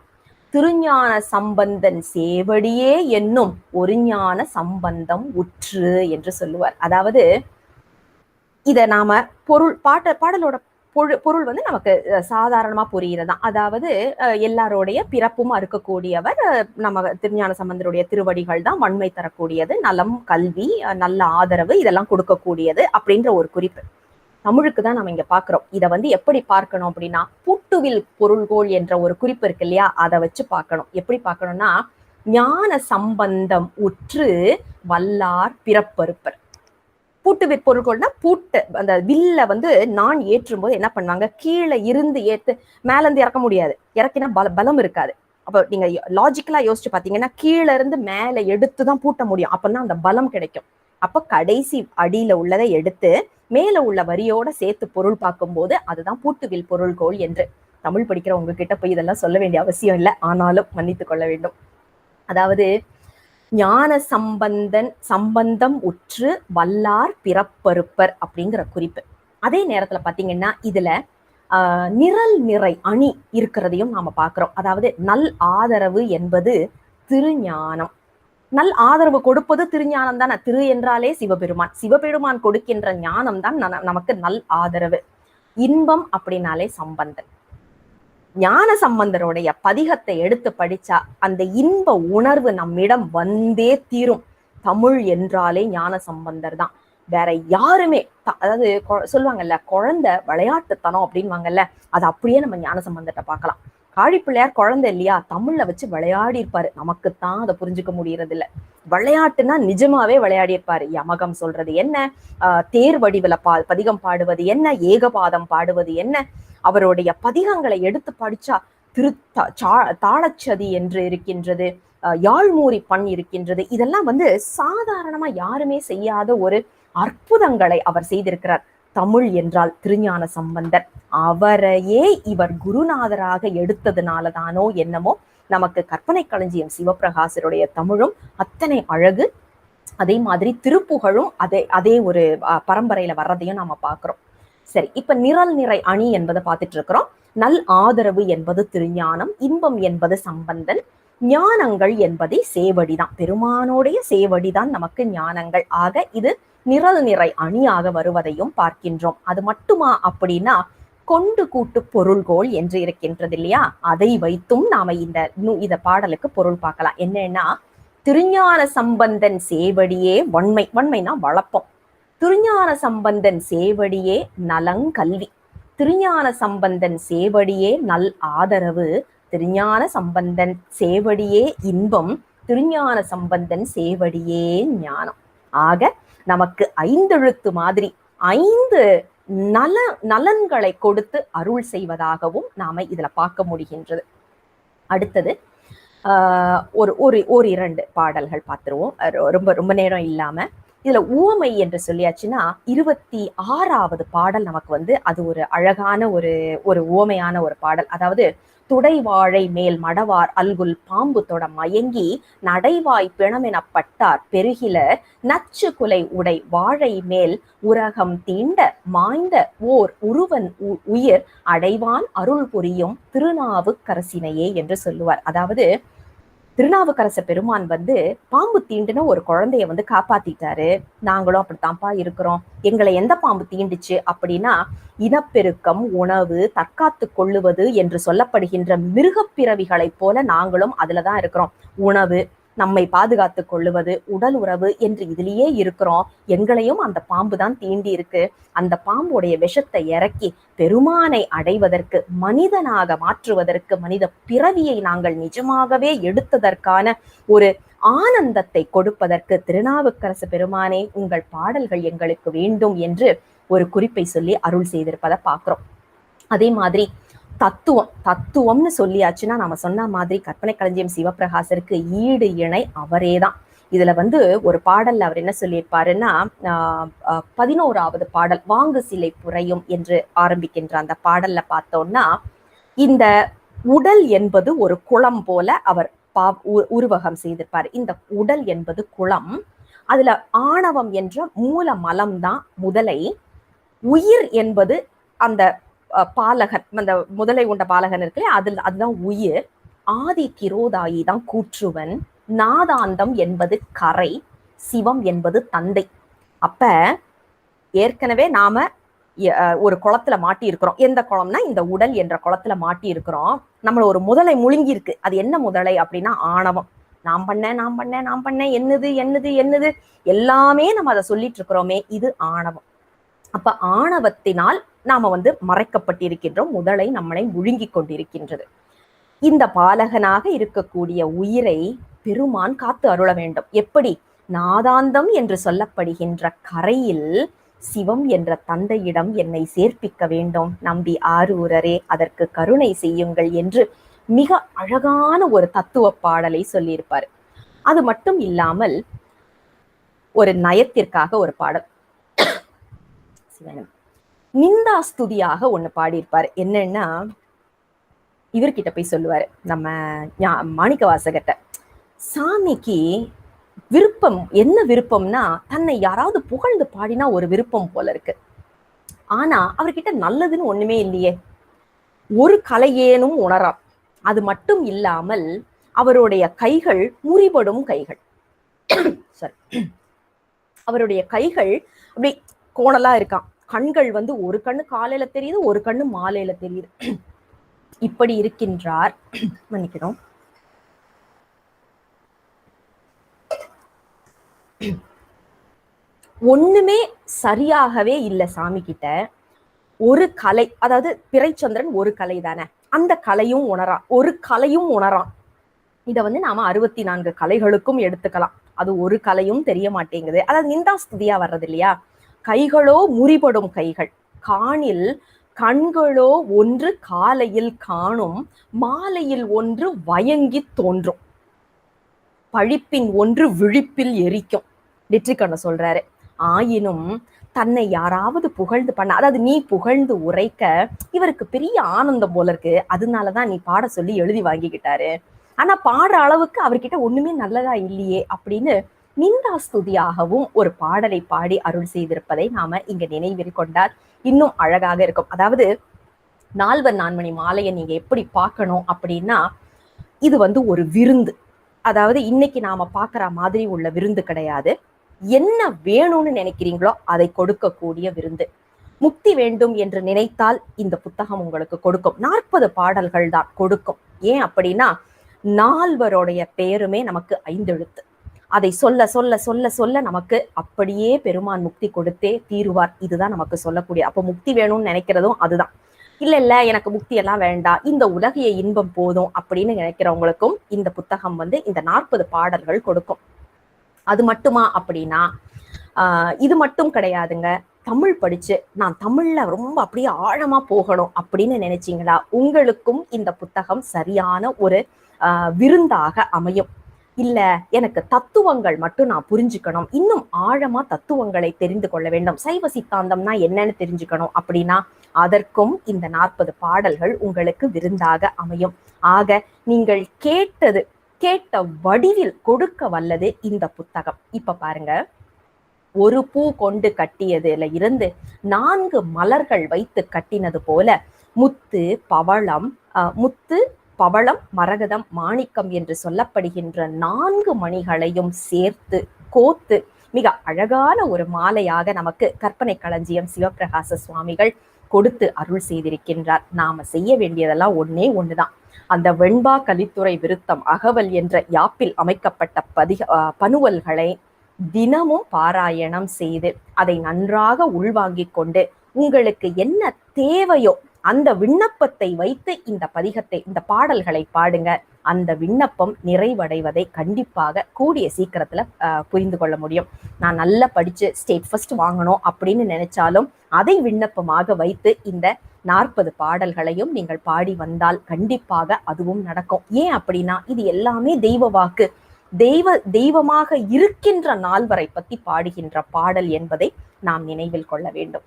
திருஞான சம்பந்தன் சேவடியே என்னும் ஒரு ஞான சம்பந்தம் உற்று என்று சொல்லுவார். அதாவது இத நாம பாடலோட பொருள் நமக்கு சாதாரணமா புரிகிறதா. அதாவது எல்லாரோடைய பிறப்பும் அறுக்கக்கூடியவர் நம்ம திருஞான சம்பந்தருடைய திருவடிகள் தான் வன்மை தரக்கூடியது, நலம் கல்வி நல்ல ஆதரவு இதெல்லாம் கொடுக்கக்கூடியது அப்படின்ற ஒரு குறிப்பு தமிழுக்கு தான் நம்ம இங்க பாக்குறோம். இதை எப்படி பார்க்கணும் அப்படின்னா, பூட்டுவில் பொருள்கோள் என்ற ஒரு குறிப்பு இருக்கு இல்லையா, அதை வச்சு பார்க்கணும். எப்படி பார்க்கணும்னா, ஞான சம்பந்தம் உற்று வல்லார் பிறப்பறுப்பர். பூட்டுவில் பொருள்கோள்னா, பூட்டு அந்த வில்ல நான் ஏற்றும் போது என்ன பண்ணுவாங்க, கீழே இருந்து ஏத்து மேல இருந்து இறக்க முடியாது, இறக்கினா பலம் இருக்காது. அப்ப நீங்க லாஜிக்கலா யோசிச்சு பாத்தீங்கன்னா, கீழே இருந்து மேல எடுத்துதான் பூட்ட முடியும், அப்பதான் அந்த பலம் கிடைக்கும். அப்ப கடைசி அடியில உள்ளதை எடுத்து மேல உள்ள வரியோட சேர்த்து பொருள் பார்க்கும் போது அதுதான் பூட்டுவில் பொருள்கோள் என்று. தமிழ் படிக்கிற உங்ககிட்ட போய் இதெல்லாம் சொல்ல வேண்டிய அவசியம் இல்லை, ஆனாலும் மன்னித்துக் கொள்ள வேண்டும். அதாவது ஞான சம்பந்தம் உற்று வல்லார் பிறப்பறுப்பர் அப்படிங்கிற குறிப்பு. அதே நேரத்துல பாத்தீங்கன்னா, இதுல நிரல் நிறை அணி இருக்கிறதையும் நாம பாக்குறோம். அதாவது நல் ஆதரவு என்பது திருஞானம். நல் ஆதரவு கொடுப்பது திருஞானம் தானே. திரு என்றாலே சிவபெருமான் கொடுக்கின்ற ஞானம் தான் நமக்கு நல் ஆதரவு. இன்பம் அப்படின்னாலே சம்பந்தன். ஞான சம்பந்தருடைய பதிகத்தை எடுத்து படிச்சா அந்த இன்ப உணர்வு நம்மிடம் வந்தே தீரும். தமிழ் என்றாலே ஞான சம்பந்தர் தான், வேற யாருமே. அதாவது சொல்லுவாங்கல்ல, குழந்தை விளையாட்டுத்தனம் அப்படின்வாங்கல்ல, அது அப்படியே நம்ம ஞான சம்பந்தத்தை பார்க்கலாம். காழிப்பிள்ளையார் குழந்தை இல்லையா, தமிழ்ல வச்சு விளையாடி இருப்பாரு. நமக்குத்தான் அதை புரிஞ்சுக்க முடியறது இல்ல. விளையாட்டுன்னா நிஜமாவே விளையாடி இருப்பாரு. யமகம் சொல்றது என்ன, தேர் வடிவில பதிகம் பாடுவது என்ன, ஏகபாதம் பாடுவது என்ன, அவருடைய பதிகங்களை எடுத்து படிச்சா தாளச்சதி என்று இருக்கின்றது, யாழ்மூரி பண் இருக்கின்றது. இதெல்லாம் வந்து சாதாரணமா யாருமே செய்யாத ஒரு அற்புதங்களை அவர் செய்திருக்கிறார். தமிழ் என்றால் திருஞான சம்பந்தர். அவரையே இவர் குருநாதராக எடுத்ததுனாலதானோ என்னமோ நமக்கு கற்பனை களஞ்சியம் சிவபிரகாசருடைய தமிழும் அத்தனை அழகு. அதே மாதிரி திருப்புகழும் அதே ஒரு பரம்பரையில வர்றதையும் நாம பாக்குறோம். சரி, இப்ப நிரல் நிறை அணி என்பதை பார்த்துட்டு இருக்கிறோம். நல் ஆதரவு என்பது திருஞானம், இன்பம் என்பது சம்பந்தன், ஞானங்கள் என்பதை சேவடிதான். பெருமானுடைய சேவடிதான் நமக்கு ஞானங்கள். ஆக இது நிரல் நிறை அணியாக வருவதையும் பார்க்கின்றோம். அது மட்டுமா அப்படின்னா கொண்டு கூட்டு பொருள்கோள் என்று இருக்கின்றது இல்லையா, அதை வைத்தும் நாம இந்த பாடலுக்கு பொருள் பார்க்கலாம். என்னன்னா, திருஞான சம்பந்தன் சேவடியே வன்மை, வன்மைனா வளப்பம். திருஞான சம்பந்தன் சேவடியே நலங்கல்வி, திருஞான சம்பந்தன் சேவடியே நல் ஆதரவு, திருஞான சம்பந்தன் சேவடியே இன்பம், திருஞான சம்பந்தன் சேவடியே ஞானம். ஆக நமக்கு ஐந்தெழுத்து மாதிரி 5 நலன்களை கொடுத்து அருள் செய்வதாகவும் நாம இதுல பார்க்க முடிகின்றது. அடுத்தது ஒரு 2 பாடல்கள் பார்த்துருவோம், ரொம்ப ரொம்ப நேரம் இல்லாம. இதுல உவமை என்று சொல்லியாச்சுன்னா 26வது பாடல் நமக்கு வந்து அது ஒரு அழகான ஒரு உவமையான ஒரு பாடல். அதாவது துடை வாழை மேல் மடவார் அல்குல் பாம்பு தொட மயங்கி நடைவாய் பிணமெனப்பட்டார் பெருகில நச்சு குலை உடை வாழை மேல் உரகம் தீண்ட மாய்ந்த ஓர் உருவன் உயிர் அடைவான் அருள் புரியும் திருநாவுக்கரசினையே என்று சொல்லுவார். அதாவது திருநாவுக்கரச பெருமான் வந்து பாம்பு தீண்டுன ஒரு குழந்தைய வந்து காப்பாத்திட்டாரு. நாங்களும் அப்படித்தான்ப்பா இருக்கிறோம். எங்களை எந்த பாம்பு தீண்டுச்சு அப்படின்னா, இனப்பெருக்கம், உணவு, தற்காத்து கொள்ளுவது என்று சொல்லப்படுகின்ற மிருகப்பிறவிகளைப் போல நாங்களும் அதுலதான் இருக்கிறோம். உணவு, நம்மை பாதுகாத்து கொள்ளுவது, உடல் உறவு என்று இதிலேயே இருக்கிறோம். எங்களையும் அந்த பாம்பு தான் தீண்டி இருக்கு. அந்த பாம்புடைய விஷத்தை இறக்கி பெருமானை அடைவதற்கு, மனிதனாக மாற்றுவதற்கு, மனித பிறவியை நாங்கள் நிஜமாகவே எடுத்ததற்கான ஒரு ஆனந்தத்தை கொடுப்பதற்கு திருநாவுக்கரசு பெருமானே உங்கள் பாடல்கள் எங்களுக்கு வேண்டும் என்று ஒரு குறிப்பை சொல்லி அருள் செய்திருப்பதை பார்க்கிறோம். அதே மாதிரி தத்துவம்னு சொல்லியாச்சுன்னா நம்ம சொன்ன மாதிரி கற்பனை களஞ்சியம் சிவபிரகாசருக்கு ஈடு இணை அவரேதான். இதுல வந்து ஒரு பாடல்ல அவர் என்ன சொல்லியிருப்பாருன்னா, 11வது பாடல் வாங்கு சிலை புரையும் என்று ஆரம்பிக்கின்ற அந்த பாடல்ல பார்த்தோம்னா, இந்த உடல் என்பது ஒரு குளம் போல அவர் உருவகம் செய்திருப்பார். இந்த உடல் என்பது குளம், அதுல ஆணவம் என்ற மூல மலம் தான் முதலை, உயிர் என்பது அந்த பாலகன், அந்த முதலை உண்ட பாலகன் இருக்குல்ல, அதுதான் உயிர், ஆதி திரோதாயி தான் கூற்றுவன், நாதாந்தம் என்பது கரை, சிவம் என்பது தந்தை. அப்ப ஏற்கனவே நாம ஒரு குளத்துல மாட்டி இருக்கிறோம். எந்த குளம்னா இந்த உடல் என்ற குளத்துல மாட்டி இருக்கிறோம். நம்மள ஒரு முதலை முழுங்கி இருக்கு. அது என்ன முதலை அப்படின்னா ஆணவம். நான் பண்ணேன் என்னது எல்லாமே நம்ம அதை சொல்லிட்டு இருக்கிறோமே, இது ஆணவம். அப்ப ஆணவத்தினால் நாம வந்து மறைக்கப்பட்டிருக்கின்றோம். முதலை நம்மளை முழுங்கி கொண்டிருக்கின்றது. இந்த பாலகனாக இருக்கக்கூடிய உயிரை பெருமான் காத்து அருள வேண்டும். எப்படி? நாதாந்தம் என்று சொல்லப்படுகின்ற கரையில் சிவம் என்ற தந்தையிடம் என்னை சேர்ப்பிக்க வேண்டும். நம்பி ஆரூரரே அதற்கு கருணை செய்யுங்கள் என்று மிக அழகான ஒரு தத்துவ பாடலை சொல்லியிருப்பார். அது மட்டும் இல்லாமல் ஒரு நயத்திற்காக ஒரு பாடல், நிந்தாஸ்துதியாக ஒண்ணு பாடியிருப்பாரு. என்னன்னா, இவர்கிட்ட போய் சொல்லுவாரு, நம்ம மாணிக்க வாசகர்கிட்ட, சாமிக்கு விருப்பம் என்ன விருப்பம்னா, தன்னை யாராவது புகழ்ந்து பாடினா ஒரு விருப்பம் போல இருக்கு. ஆனா அவர்கிட்ட நல்லதுன்னு ஒண்ணுமே இல்லையே. ஒரு கலையேனும் உணராம். அது மட்டும் இல்லாமல் அவருடைய கைகள் முறிபடும் கைகள். சரி, அவருடைய கைகள் அப்படி கோணலா இருக்கான். கண்கள் வந்து ஒரு கண்ணு காலையில தெரியுது, ஒரு கண்ணு மாலையில தெரியுது. இப்படி இருக்கின்றார். மன்னிக்கணும். ஒண்ணுமே சரியாகவே இல்லை சாமி கிட்ட. ஒரு கலை, அதாவது பிறைச்சந்திரன் ஒரு கலை தானே, அந்த கலையும் உணரான், ஒரு கலையும் உணரான். இத வந்து நாம 64 கலைகளுக்கும் எடுத்துக்கலாம். அது ஒரு கலையும் தெரிய மாட்டேங்குது. அதாவது நிந்தாஸ்துதியா வர்றது இல்லையா. கைகளோ முறிபடும் கைகள், காணில் கண்களோ ஒன்று காலையில் காணும், மாலையில் ஒன்று வயங்கி தோன்றும். பழிப்பின் ஒன்று விழிப்பில் எரிக்கும். நெற்றிக்கண்ணன் சொல்றாரு. ஆயினும் தன்னை யாராவது புகழ்ந்து பண்ண, அதாவது நீ புகழ்ந்து உரைக்க இவருக்கு பெரிய ஆனந்தம் போல இருக்கு, அதனாலதான் நீ பாட சொல்லி எழுதி வாங்கிக்கிட்டாரு. ஆனா பாடுற அளவுக்கு அவர்கிட்ட ஒண்ணுமே நல்லதா இல்லையே அப்படின்னு நிந்தாஸ்துதியாகவும் ஒரு பாடலை பாடி அருள் செய்திருப்பதை நாம இங்க நினைவில் கொண்டால் இன்னும் அழகாக இருக்கும். அதாவது நால்வர் நான்மணி மாலையை நீங்க எப்படி பார்க்கணும் அப்படின்னா, இது ஒரு விருந்து. அதாவது இன்னைக்கு நாம பார்க்குற மாதிரி உள்ள விருந்து கிடையாது. என்ன வேணும்னு நினைக்கிறீங்களோ அதை கொடுக்கக்கூடிய விருந்து. முக்தி வேண்டும் என்று நினைத்தால் இந்த புத்தகம் உங்களுக்கு கொடுக்கும். 40 பாடல்கள் தான் கொடுக்கும். ஏன் அப்படின்னா, நால்வருடைய பெயருமே நமக்கு 5 எழுத்து. அதை சொல்ல சொல்ல சொல்ல சொல்ல நமக்கு அப்படியே பெருமான் முக்தி கொடுத்தே தீருவார். இதுதான் நமக்கு சொல்லக்கூடிய. அப்போ முக்தி வேணும்னு நினைக்கிறதும் அதுதான். இல்ல எனக்கு முக்தி எல்லாம் வேண்டாம், இந்த உலகிய இன்பம் போதும் அப்படின்னு நினைக்கிறவங்களுக்கும் இந்த புத்தகம் இந்த 40 பாடல்கள் கொடுக்கும். அது மட்டுமா அப்படின்னா, இது மட்டும் கிடையாதுங்க. தமிழ் படிச்சு நான் தமிழ்ல ரொம்ப அப்படியே ஆழமா போகணும் அப்படின்னு நினைச்சீங்களா, உங்களுக்கும் இந்த புத்தகம் சரியான ஒரு விருந்தாக அமையும். இல்ல எனக்கு தத்துவங்கள் மட்டும் நான் புரிஞ்சுக்கணும், இன்னும் ஆழமா தத்துவங்களை தெரிந்து கொள்ள வேண்டும், சைவ சித்தாந்தம்னா என்னன்னு தெரிஞ்சுக்கணும் அப்படின்னா அதற்கும் இந்த 40 பாடல்கள் உங்களுக்கு விருந்தாக அமையும். ஆக நீங்கள் கேட்ட வடிவில் கொடுக்க வல்லது இந்த புத்தகம். இப்ப பாருங்க, ஒரு பூ கொண்டு கட்டியதுல இருந்து 4 மலர்கள் வைத்து கட்டினது போல முத்து பவளம் மரகதம் மாணிக்கம் என்று சொல்லப்படுகின்ற 4 மணிகளையும் சேர்த்து கோத்து மிக அழகான ஒரு மாலையாக நமக்கு கற்பனை களஞ்சியம் சிவபிரகாச சுவாமிகள் கொடுத்து அருள் செய்திருக்கின்றார். நாம செய்ய வேண்டியதெல்லாம் ஒன்னே ஒண்ணுதான். அந்த வெண்பா கலித்துறை விருத்தம் அகவல் என்ற யாப்பில் அமைக்கப்பட்ட பனுவல்களை தினமும் பாராயணம் செய்து அதை நன்றாக உள்வாங்கிக் கொண்டு உங்களுக்கு என்ன தேவையோ அந்த விண்ணப்பத்தை வைத்து இந்த பாடல்களை பாடுங்க. அந்த விண்ணப்பம் நிறைவடைவதை கண்டிப்பாக கூடிய சீக்கிரத்துல புரிந்து கொள்ள முடியும். நான் நல்லா படிச்சு ஸ்டேட் ஃபர்ஸ்ட் வாங்கணும் அப்படின்னு நினைச்சாலும் அதை விண்ணப்பமாக வைத்து இந்த 40 பாடல்களையும் நீங்கள் பாடி வந்தால் கண்டிப்பாக அதுவும் நடக்கும். ஏன் அப்படின்னா, இது எல்லாமே தெய்வ வாக்கு, தெய்வமாக இருக்கின்ற நால்வரை பத்தி பாடுகின்ற பாடல் என்பதை நாம் நினைவில் கொள்ள வேண்டும்.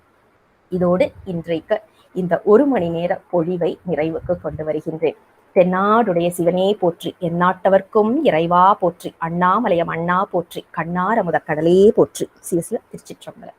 இதோடு இன்றைக்கு இந்த 1 மணி நேர பொழிவை நிறைவுக்கு கொண்டு வருகின்றேன். தென்னாடுடைய சிவனே போற்றி, எந்நாட்டவர்க்கும் இறைவா போற்றி, அண்ணாமலையம் அண்ணா போற்றி, கண்ணார முதற்கடலே போற்றி. சிவசிவ திருச்சிற்றம்பலம்.